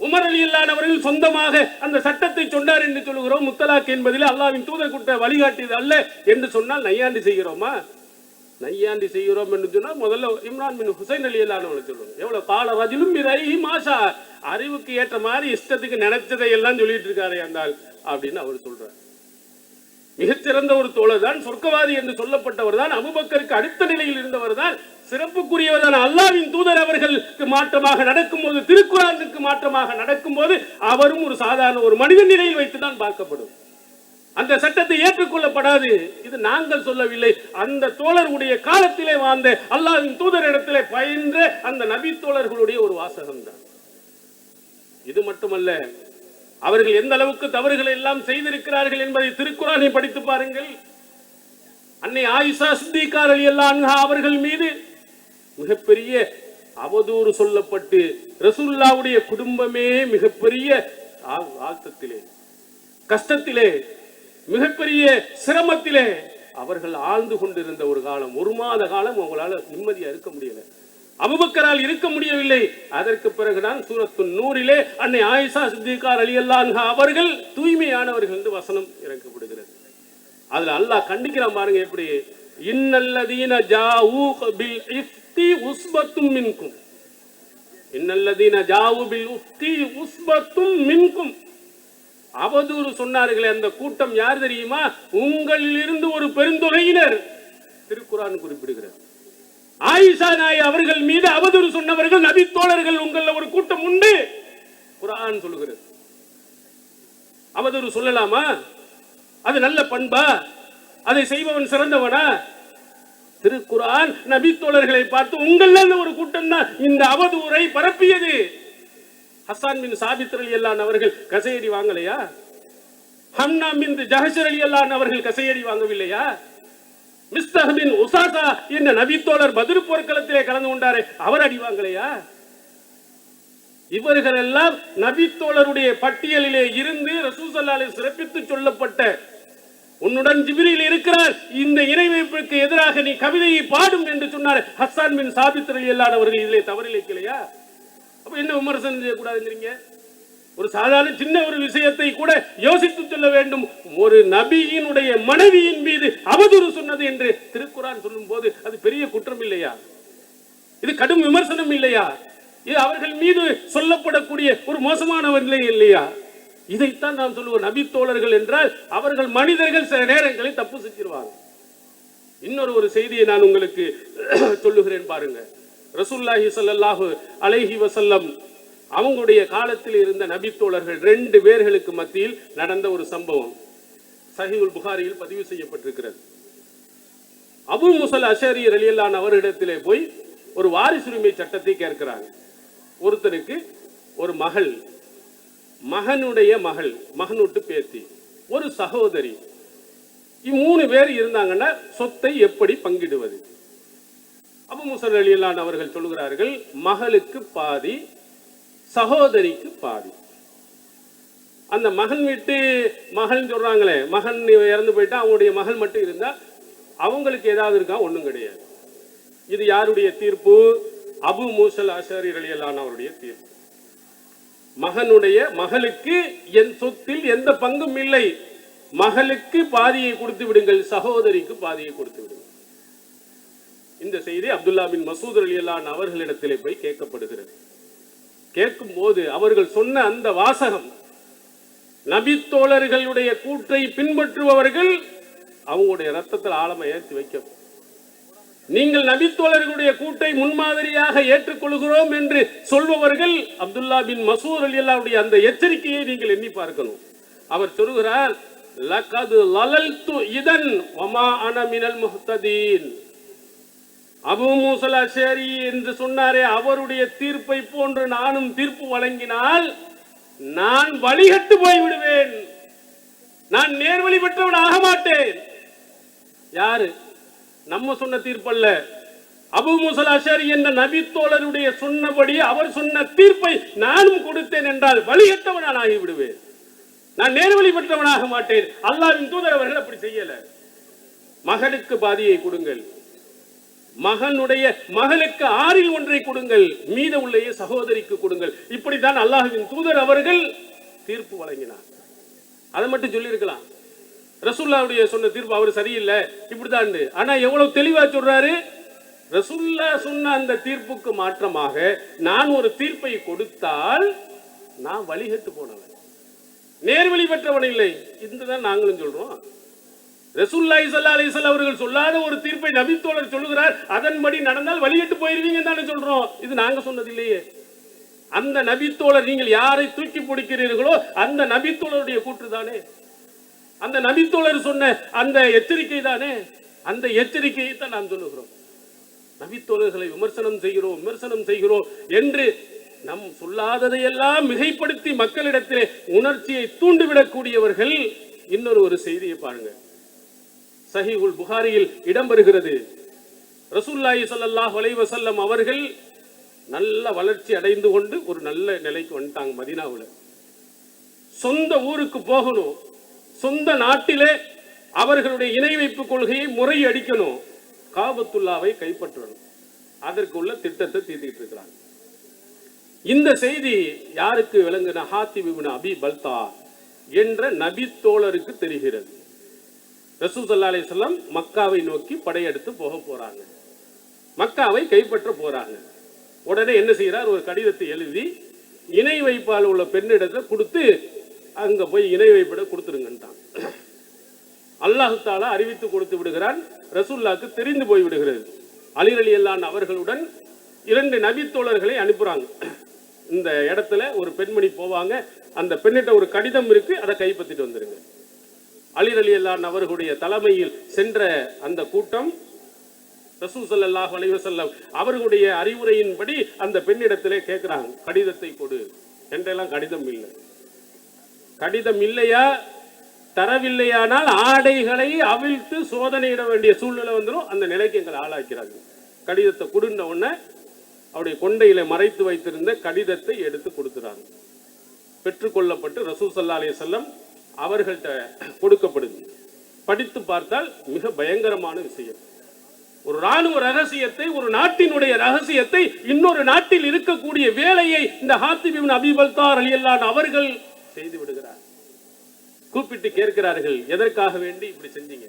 S1: உமர் ரலியல்லாஹு அவர்கள் சொந்தமாக அந்த சட்டத்தை சொன்னார் என்று சொல்லுகிறோம். முத்தலாக் என்பதில் அல்லாஹ்வின் தூதர் கொடுத்த வழிகாட்டியது அல்ல என்று சொன்னால் நையாண்டி செய்கிறோமா? நையாண்டி செய்கிறோம் என்று சொன்னால் முதல்ல இம்ரான் பின் ஹுசைன் ரலியல்லாஹு அன்ஹு சொல்லுங்க. எவ்வளவு கால ரஜுலும் பி ராயிஹி மாஷா, அறிவுக்கு ஏற்ற மாதிரி இஷ்டத்துக்கு நினைச்சதை எல்லாம் சொல்லிட்டு இருக்காரு என்றால் அப்படின்னு அவர் சொல்றார். மிகச்சிறந்த ஒரு தோழர் தான், சொர்க்கவாதி என்று சொல்லப்பட்டவர் தான், அபூபக்கருக்கு அடுத்த நிலையில் இருந்தவர் தான், சிறப்புக்குரியவர் தான். அல்லாஹ்வின் தூதர் அவர்களுக்கு மாற்றமாக நடக்கும் போது, திருக்குர்ஆனுக்கு மாற்றமாக நடக்கும் போது அவரும் ஒரு சாதாரண ஒரு மனித நிலையில் வைத்து தான் பார்க்கப்படும். அந்த சட்டத்தை ஏற்றுக்கொள்ளப்படாது. இது நாங்கள் சொல்லவில்லை, அந்த தோழருடைய காலத்திலே வாழ்ந்த அல்லாஹ்வின் தூதர் இடத்திலே பயின்ற அந்த நபி தோழர்களுடைய ஒரு வாசகம் தான். இது மட்டுமல்ல, அவர்கள் எந்த அளவுக்கு தவறுகளை எல்லாம் செய்திருக்கிறார்கள் என்பதை திருக்குர்ஆனை படித்து பாருங்கள். அன்னை ஆயிஷா சித்திகா ரலியல்லாஹு அன்ஹா அவர்கள் மீது மிகப்பெரிய அவதூறு சொல்லப்பட்டு ரசூலுல்லாஹ்வுடைய குடும்பமே மிகப்பெரிய ஆழ்த்தத்திலே, கஷ்டத்திலே, மிகப்பெரிய சிரமத்திலே அவர்கள் ஆழ்ந்து கொண்டிருந்த ஒரு காலம். ஒரு மாத காலம் அவங்களால நிம்மதியா இருக்க முடியல, அபூபக்கரால் இருக்க முடியவில்லை. அதற்கு பிறகுதான் சூரத்துன் நூரிலே அன்னை ஆயிஷா சித்திகா ரலியல்லாஹு அன்ஹா அவர்கள் தூய்மையானவர்கள் என்று வசனம் இறக்கப்படுகிறது. அதுல அல்லாஹ் கண்டிக்கிறான் பாருங்க எப்படி. இன்னல்லதீன ஜாஊ பில் இஃப்தி உஸ்பத்தும் மின்கும். இன்னல்லதீன ஜாஊ பில் இஃப்தி உஸ்பத்தும் மின்கும். அவதூறு சொன்னார்களே அந்த கூட்டம் யார் தெரியுமா? உங்களில் இருந்து ஒரு பெருந்தொகையினர். திருக்குர்ஆன் குறிப்பிடுகிறது. ஆயிஷா நாய் அவர்கள் மீது அவதூறு சொன்னவர்கள் நபி தோழர்கள் உங்கள ஒரு கூட்டம் உண்டு. குர்ஆன் சொல்லுகிறது. அவதூறு சொல்லலாமா? அது நல்ல பண்பா? அதை செய்பவன் சிறந்தவனா? திருக்குர்ஆன் நபி தோழர்களை பார்த்து உங்கள ஒரு கூட்டம் தான் இந்த அவதூறை பரப்பியது. ஹஸ்ஸான் பின் சாபித் ரலியல்லாஹு அவர்கள் கசையடி வாங்கலையா? ஹம்னா பின் ஜஹஷ் ரலியல்லாஹு அவர்கள் கசையடி வாங்கவில்லையா? மிஸ்தஹ் பின் உஸாஸா என்ற நபி தோழர் பத்ர் போர்க்களத்திலே கலந்து கொண்டாரே, அவர் அடி வாங்கலையா? இவர்கள் எல்லாம் நபி தோழருடைய பட்டியலிலே இருந்து ரசூல் ஸல்லல்லாஹு அலைஹி சிறப்பித்து சொல்லப்பட்ட உன்னுடன் ஜிப்ரீல் இருக்கிறார், இந்த இணை வைப்புக்கு எதிராக நீ கவிதையை பாடும் என்று சொன்னார். ஹஸ்ஸான் பின் சாபித் ரலியல்லாஹு அன்ஹு அவர்கள் இதிலே தவறிழைக்கலையா? அப்ப என்ன விமர்சனம் செய்யக்கூடாதுங்கிறீங்க? ஒரு சாதாரண சின்ன ஒரு விஷயத்தை கூட யோசித்து சொல்ல வேண்டும். ஒரு நபியினுடைய மனைவியின் மீது அவதூறு சொன்னது என்று திருக்குர்ஆன் சொல்லும் போது அது பெரிய குற்றம் இல்லையா? இது கடும் விமர்சனம் இல்லையா? இது அவர்கள் மீது சொல்லப்படக்கூடிய ஒரு மோசமானவர்களே இல்லையா? இதைத்தான் நாம் சொல்லுவோம். நபி தோழர்கள் என்றால் அவர்கள் மனிதர்கள், சில நேரங்களில் தப்பு செஞ்சிருவாங்க. இன்னொரு ஒரு செய்தியை நான் உங்களுக்கு சொல்லுகிறேன் பாருங்க. ரசூலுல்லாஹி ஸல்லல்லாஹு அலைஹி வஸல்லம் அவங்களுடைய காலத்தில் இருந்த நபி தோழர்கள் 2 பேர்களுக்கு மத்தியில் நடந்த ஒரு சம்பவம் சஹீஹுல் புகாரியில் பதிவு செய்யப்பட்டிருக்கிறது. அபூ மூஸா அஷரி ரலியல்லாஹு அன்ஹு அவரிடத்திலே போய் ஒரு வாரிசுரிமை சட்டத்தை கேட்கிறாங்க. ஒருத்தருக்கு ஒரு மகள், மகனுடைய மகள், மகனுட்டு பேத்தி, ஒரு சகோதரி, 3 பேர் இருந்தாங்கன்னா சொத்தை எப்படி பங்கிடுவது? அபூ மூஸா ரலியல்லாஹு அன்ஹு அவர்கள் சொல்கிறார்கள், மகளுக்கு பாதி, சகோதரிக்கு பாதி. அந்த மகன் வீட்டு மகள் சொல்றாங்களே, மகன் இறந்து போயிட்டா அவங்களுடைய மகள் மட்டும் இருந்தா அவங்களுக்கு ஏதாவது இருக்கா? ஒண்ணும் கிடையாது. இது யாருடைய தீர்ப்பு? அபூ மூஸா அஷரி ரலியல்லாஹு அன்ஹு அவருடைய தீர்ப்பு. மகனுடைய மகளுக்கு என் சொத்தில் எந்த பங்கும் இல்லை, மகளுக்கு பாதியை கொடுத்து விடுங்கள், சகோதரிக்கு பாதியை கொடுத்து விடுங்கள். இந்த செய்தி அப்துல்லா பின் மசூத் ரலியல்லாஹு அன்ஹு அவர்களிடத்திலே போய் கேட்கப்படுகிறது. கேட்கும் போது அவர்கள் சொன்ன அந்த வாசகம், நபி தோழர்களுடைய கூற்றை பின்பற்றுபவர்கள் அவங்களுடைய ரத்தத்தில் ஆழமா ஏற்றி வைக்க, நீங்கள் நபி தோழர்களுடைய கூற்றை முன்மாதிரியாக ஏற்றுக்கொள்கிறோம் என்று சொல்பவர்கள் அப்துல்லா பின் மசூத் ரலியல்லாஹு அன்ஹு அந்த எச்சரிக்கையை நீங்கள் எண்ணி பார்க்கணும். அவர் சொல்கிறார், லகது லலல்து இதன் வமா அன மினல் முஹ்ததீன். அபூ மூஸா அஷரி என்று சொன்னாரே, அவருடைய தீர்ப்பை போன்று நானும் தீர்ப்பு வழங்கினால் நான் வழிகட்டு போய் விடுவேன், நான் நேர்வழி பெற்றவன் ஆக மாட்டேன். யாரு? நம்ம சொன்ன தீர்ப்பல்ல. அபூ மூஸா அஷரி என்ற நபி தோழருடைய சொன்னபடி அவர் சொன்ன தீர்ப்பை நானும் கொடுத்தேன் என்றால் வழிகட்டவன் நான் ஆகி விடுவேன், நான் நேர்வழி பெற்றவனாக மாட்டேன். அல்லாஹ்வின் தூதர் அவர்கள் அப்படி செய்யல. மகளுக்கு பாதியை கொடுங்கள், மகனுடைய மகளுக்கு 6இல் 1 கொடுங்கள், மீத உள்ள சகோதரிக்கு கொடுங்கள். இப்படித்தான் அல்லாஹ்வின் தூதர் அவர்கள் தீர்ப்பு வழங்கினார். அதை மட்டும் சொல்லி இருக்கலாம். ரசூலுல்லாஹ்வுடைய சொன்ன தீர்ப்பு அவர் சரியில்லை இப்படிதான். ஆனா எவ்வளவு தெளிவா சொல்றாரு. ரசூலுல்லாஹ் சொன்ன அந்த தீர்ப்புக்கு மாற்றமாக நான் ஒரு தீர்ப்பை கொடுத்தால் நான் வழிகட்டு போனவன், நேர்வழி பெற்றவன் இல்லை. இதுதான் நாங்களும் சொல்றோம். ரசூலுல்லாஹி ஸல்லல்லாஹு அலைஹி வஸல்லம் அவர்கள் சொல்லாத ஒரு தீர்ப்பை நபி தோழர் சொல்லுகிறார், அதன்படி நடந்தால் வழிகட்டு போயிருவீங்க தானே சொல்றோம். இது நாங்க சொன்னது இல்லையே. அந்த நபி தோழர், நீங்கள் யாரை தூக்கி பிடிக்கிறீர்களோ அந்த நபி தோழருடைய கூற்று தானே, அந்த நபி தோழர் சொன்ன அந்த எச்சரிக்கை தானே. அந்த எச்சரிக்கையை தான் நாம் சொல்லுகிறோம். நபி தோழர்களை விமர்சனம் செய்கிறோம் என்று நம் சொல்லாததையெல்லாம் மிகைப்படுத்தி மக்களிடத்திலே உணர்ச்சியை தூண்டிவிடக்கூடியவர்கள். இன்னொரு ஒரு செய்தியை பாருங்க. சஹீஹுல் புகாரியில் இடம்பெறுகிறது. ரசூலுல்லாஹி ஸல்லல்லாஹு அலைஹி வஸல்லம் அவர்கள் நல்ல வளர்ச்சி அடைந்து கொண்டு ஒரு நல்ல நிலைக்கு வந்துட்டாங்க. மதீனாவுல சொந்த ஊருக்கு போகணும், சொந்த நாட்டிலே அவர்களுடைய இணை வைப்பு கொள்கையை முறையடிக்கணும், காபத்துல்லாவை கைப்பற்றணும். அதற்கு உள்ள திட்டத்தை தீட்டிட்டு இருக்கிறாங்க. இந்த செய்தி யாருக்கு விளங்குன? ஹாத்திப் இப்னு அபி பல்தா என்ற நபி தோழருக்கு தெரிகிறது. ரசூல் ஸல்லல்லாஹு அலைஹி வஸல்லம் மக்காவை நோக்கி படையெடுத்து போக போறாங்க, மக்காவை கைப்பற்ற போறாங்க. உடனே என்ன செய்யறார்? ஒரு கடிதத்தை எழுதி இணை வைப்பால் உள்ள பெண்ணிடத்தை கொடுத்து அங்க போய் இணை வைப்பிட கொடுத்துருங்கன்ட்டான். அல்லாஹ் தஆலா அறிவித்து கொடுத்து விடுகிறான். ரசூலுல்லாஹ்க்கு தெரிந்து போய் விடுகிறது. அலி ரலியல்லாஹு அன்ஹு அவர்களுடன் 2 நபி தோழர்களை அனுப்புறாங்க. இந்த இடத்துல ஒரு பெண்மணி போவாங்க, அந்த பெண்ணிட்ட ஒரு கடிதம் இருக்கு, அதை கைப்பற்றிட்டு வந்துருங்க. அலி ரலியல்லாஹு அன்ஹு அவர்களுடைய தலைமையில் சென்ற அந்த கூட்டம் ரசூல் ஸல்லல்லாஹு அலைஹி வஸல்லம் அவர்களுடைய அறிவுரையின்படி அந்த பெண்ணிடத்திலே கேட்கிறாங்க, கடிதத்தை கொடு என்றெல்லாம். கடிதம் இல்லை. கடிதம் இல்லையா, தரவில்லையானால் ஆடைகளை அவிழ்த்து சோதனையிட வேண்டிய சூழ்நிலை வந்துடும். அந்த நிலைக்கு எங்களை ஆளாக்கிறாங்க. கடிதத்தை கொடுன உடனே அவருடைய கொண்டையில மறைத்து வைத்திருந்த கடிதத்தை எடுத்து கொடுக்கிறாங்க. பெற்றுக்கொள்ளப்பட்டு ரசூல் ஸல்லல்லாஹு அலைஹி வஸல்லம் அவர்கள்ட்ட கொடுக்கப்படுது. படித்து பார்த்தால் மிக பயங்கரமான விஷயம். ஒரு ராணுவ ரகசியத்தை, ஒரு நாட்டினுடைய ரகசியத்தை இன்னொரு நாட்டில் இருக்கக்கூடிய வேலையை இந்த ஹாத்திப் இப்னு அபீ பல்தா ரலியல்லாஹு அன்ஹு அவர்கள் செய்து விடுகிறார். கூப்பிட்டு கேட்கிறார்கள், எதற்காக வேண்டி இப்படி செஞ்சீங்க,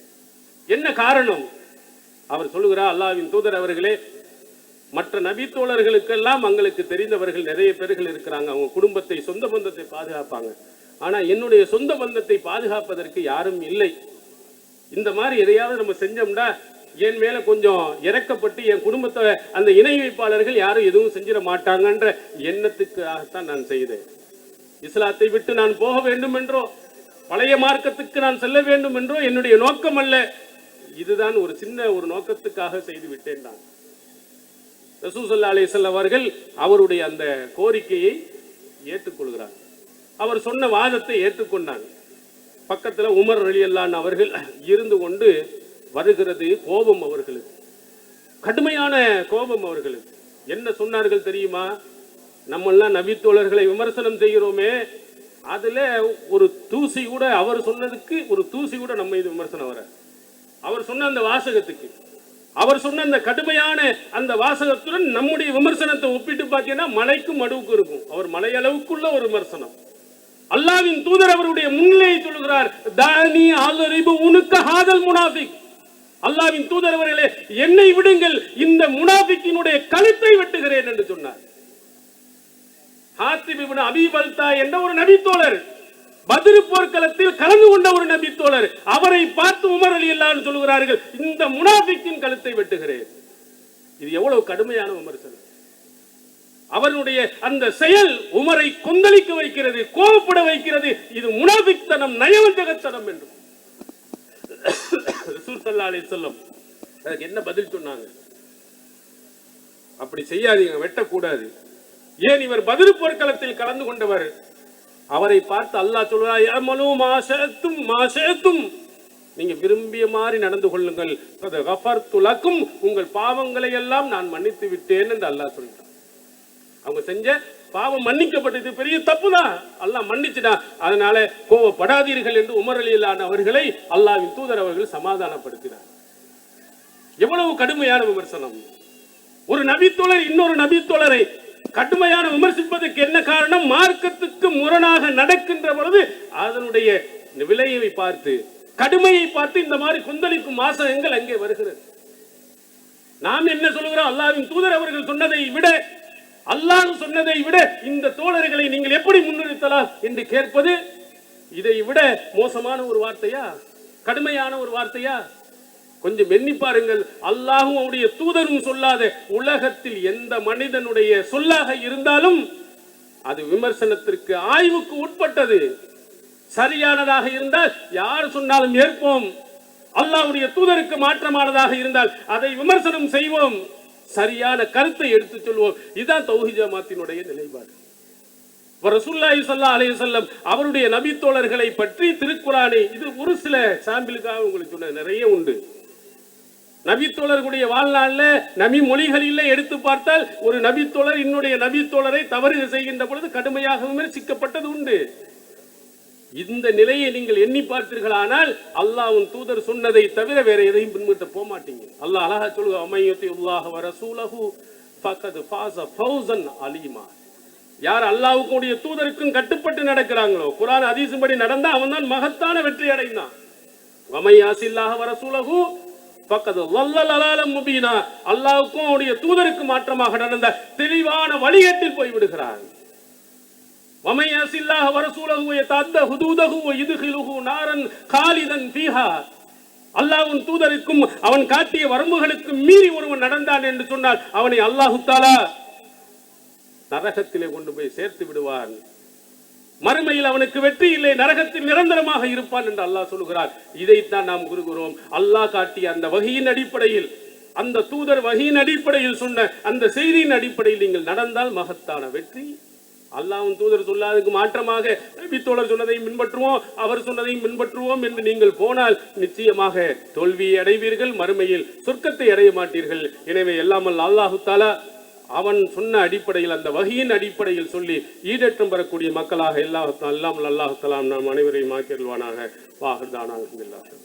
S1: என்ன காரணம்? அவர் சொல்லுகிறார், அல்லாஹ்வின் தூதர் அவர்களே, மற்ற நபி தோழர்களுக்கெல்லாம் அவங்களுக்கு தெரிந்தவர்கள் நிறைய பேர்கள் இருக்கிறாங்க, அவங்க குடும்பத்தை, சொந்த பந்தத்தை பாதுகாப்பாங்க. ஆனா என்னுடைய சொந்த பந்தத்தை பாதுகாப்பதற்கு யாரும் இல்லை. இந்த மாதிரி எதையாவது நம்ம செஞ்சோம்னா என் மேல கொஞ்சம் இறக்கப்பட்டு என் குடும்பத்தை அந்த இணை வைப்பாளர்கள் யாரும் எதுவும் செஞ்சிட மாட்டாங்கன்ற எண்ணத்துக்காகத்தான் நான் செய்தேன். இஸ்லாத்தை விட்டு நான் போக வேண்டும் என்றோ, பழைய மார்க்கத்துக்கு நான் செல்ல வேண்டும் என்றோ என்னுடைய நோக்கம் அல்ல. இதுதான் ஒரு சின்ன ஒரு நோக்கத்துக்காக செய்து விட்டேன். நான் ரசூல் ஸல்லல்லாஹு அலைஹி வஸல்லம் அவர்கள் அவருடைய அந்த கோரிக்கையை ஏற்றுக்கொள்கிறார். அவர் சொன்ன வாதத்தை ஏற்றுக்கொண்டாங்க. பக்கத்துல உமர் ரலியல்லாஹு அன்ஹு அவர்கள் இருந்து கொண்டு வருகிறது கோபம் அவர்களுக்கு, கடுமையான கோபம் அவர்களுக்கு. என்ன சொன்னார்கள் தெரியுமா? நம்ம எல்லாம் நபி தோழர்களை விமர்சனம் செய்கிறோமே, அதுல ஒரு தூசி கூட, அவர் சொன்னதுக்கு ஒரு தூசி கூட நம்ம இது விமர்சனம் வர, அவர் சொன்ன அந்த வாசகத்துக்கு, அவர் சொன்ன அந்த கடுமையான அந்த வாசகத்துடன் நம்முடைய விமர்சனத்தை ஒப்பிட்டு பார்த்தீங்கன்னா மலைக்கும் மடுவுக்கும் இருக்கும். அவர் மலையளவுக்குள்ள ஒரு விமர்சனம். அல்லாஹ்வின் தூதர் அவருடைய முன்னிலையை சொல்கிறார், தானி அல்ரிபு உனக்க ஹாதல் முனாஃபிக். அல்லாஹ்வின் தூதர் அவர்களே, என்னை விடுங்கள், இந்த முனாஃபிக்கினுடைய கழுத்தை வெட்டுகிறேன் என்று சொன்னார். ஹாத்திப் இப்னு அபீ பல்தா என்ற ஒரு நபித்தோழர், பத்ர் போர்க்களத்தில் கலந்து கொண்ட ஒரு நபித்தோழர், அவரை பார்த்து உமர் ரலியல்லாஹு அன்ஹு சொல்கிறார்கள், இந்த முனாஃபிக்கின் கழுத்தை வெட்டுகிறேன். இது எவ்வளவு கடுமையான விமர்சனம்! அவருடைய அந்த செயல் உமரை கொந்தளிக்க வைக்கிறது, கோபப்பட வைக்கிறது. இது முனாஃபிக்தனம், நயவஞ்சகத்தனம் என்று ரசூல் ஸல்லல்லாஹு அலைஹி வஸல்லம் அதுக்கு என்ன பதில் சொன்னாங்க? அப்படி செய்யாதீங்க, வெட்டக்கூடாது. ஏன்? இவர் பத்ர் போர்க்களத்தில் கலந்து கொண்டவர். அவரை பார்த்து அல்லாஹ் சொல்றார், யமலு மாஷஅத்தும் மாஷஅத்தும், நீங்க விரும்பிய மாதிரி நடந்து கொள்ளுங்கள், கஃபர்து லக்கும், உங்கள் பாவங்களை எல்லாம் நான் மன்னித்து விட்டேன் என்று அல்லாஹ் சொல்றார். அவங்க செஞ்ச பாவம் மன்னிக்கப்பட்டது, பெரிய தப்பு தான், அல்லாஹ் மன்னிச்சுட்டான். அதனால கோவப்படாதீர்கள் என்று உமர் ரலியல்லாஹு அன்ஹு அவர்களை அல்லாஹ்வின் தூதர் அவர்கள் சமாதானப்படுத்தினார். எவ்வளவு கடுமையான விமர்சனம்! ஒரு நபித்தோழர் இன்னொரு நபித்தோழரை கடுமையான விமர்சிப்பதற்கு என்ன காரணம்? மார்க்கத்துக்கு முரணாக நடக்கின்ற பொழுது அதனுடைய விளைவை பார்த்து, கடுமையை பார்த்து இந்த மாதிரி கொந்தளிக்கும் வாசகங்கள் அங்கே வருகிறது. நாம் என்ன சொல்கிறோம்? அல்லாஹ்வின் தூதர் அவர்கள் சொன்னதை விட, அல்லாஹ் சொன்னதை விட இந்த தோழர்களை நீங்கள் எப்படி முன்னிறுத்தலாம் என்று கேட்பது, இதை விட மோசமான ஒரு வார்த்தையா? கடுமையான ஒரு வார்த்தையா? கொஞ்சம் எண்ணி பாருங்கள். அல்லாஹும் அவருடைய தூதரும் சொல்லாத உலகத்தில் எந்த மனிதனுடைய சொல்லாக இருந்தாலும் அது விமர்சனத்திற்கு, ஆய்வுக்கு உட்பட்டது. சரியானதாக இருந்தால் யார் சொன்னாலும் ஏற்போம். அல்லாஹ்வுடைய தூதருக்கு மாற்றமானதாக இருந்தால் அதை விமர்சனம் செய்வோம், சரியான கருத்தை எடுத்து சொல்வோம். இதுதான் தௌஹீத் ஜமாத்தினுடைய நிலைப்பாடு. ரசூலுல்லாஹி ஸல்லல்லாஹு அலைஹி வஸல்லம் அவருடைய நபி தோழர்களை பற்றி திருக்குர்ஆனை, இது ஒரு சில சாம்பிளுக்காக உங்களுக்கு சொன்ன, நிறைய உண்டு. நபி தோழர்களுடைய வாழ்நாள்ல நபி மொழிகளிலே எடுத்து பார்த்தால் ஒரு நபி தோழர் இன்னுடைய நபி தோழரை தவறு செய்கின்ற பொழுது கடுமையாக விமர்சிக்கப்பட்டது உண்டு. இந்த நிலையை நீங்கள் எண்ணி பார்த்தீர்களானால் அல்லாஹ்வின் தூதர் சொன்னதை தவிர வேற எதையும் பின்பற்ற போக மாட்டீங்க. அல்லாஹ் அழகா சொல்லுங்க, அம்மையுல்லாஹ வ ரசூலஹு ஃபகத் ஃபாஸ ஃபௌஸன் அலீமா. யார் அல்லாஹ்வுடைய தூதருக்கும் கட்டுப்பட்டு நடக்கிறாங்களோ, குர்ஆன் ஹதீஸின் படி நடந்தா அவன் தான் மகத்தான வெற்றி அடைந்தான். வமையாசில்லாஹ வ ரசூலஹு ஃபகத் வல்லல் அலாலம் முபீனா. அல்லாஹ்வுக்கும் அவருடைய தூதருக்கு மாற்றமாக நடந்த தெளிவான வழிகேட்டில் போய் விடுகிறான். வமையாசில்லாஹ வ ரசூலஹு யதஅத்த ஹுதூதஹு வ யதுகிலுஹு நாரன் காலிதன் ஃபீஹா. அல்லாஹ்வின் தூதருக்கும் அவன் காட்டிய வரம்புகளுக்கும் மீறி ஒருவன் நடந்தான் என்று சொன்னால் அவனை அல்லாஹ் தஆலா நரகத்திலே கொண்டு போய் சேர்த்து விடுவான். மறுமையில் அவனுக்கு வெற்றி இல்லை, நரகத்தில் நிரந்தரமாக இருப்பான் என்று அல்லாஹ் சொல்கிறார். இதைத்தான் நாம் கூறுகிறோம். அல்லாஹ் காட்டிய அந்த வஹீயின் அடிப்படையில், அந்த தூதர் வஹீயின் அடிப்படையில் சொன்ன அந்த செய்தியின் அடிப்படையில் நீங்கள் நடந்தால் மகத்தான வெற்றி. அல்லாஹ்வின் தூதர் சொல்லாததுக்கு மாற்றமாக நபி தோழர் சொன்னதையும் பின்பற்றுவோம், அவர் சொன்னதையும் பின்பற்றுவோம் என்று நீங்கள் போனால் நிச்சயமாக தோல்வியை அடைவீர்கள், மறுமையில் சொர்க்கத்தை அடைய மாட்டீர்கள். எனவே எல்லாம் அல்லாஹ் தஆலா அவன் சொன்ன அடிப்படையில், அந்த வஹீயின் அடிப்படையில் சொல்லி ஈடேற்றம் பெறக்கூடிய மக்களாக அல்லாஹ் தஆலா நாம் அனைவரையும் ஆக்கியருள்வானாக. வாஹிர் தானா அல்ஹம்துலில்லாஹ்.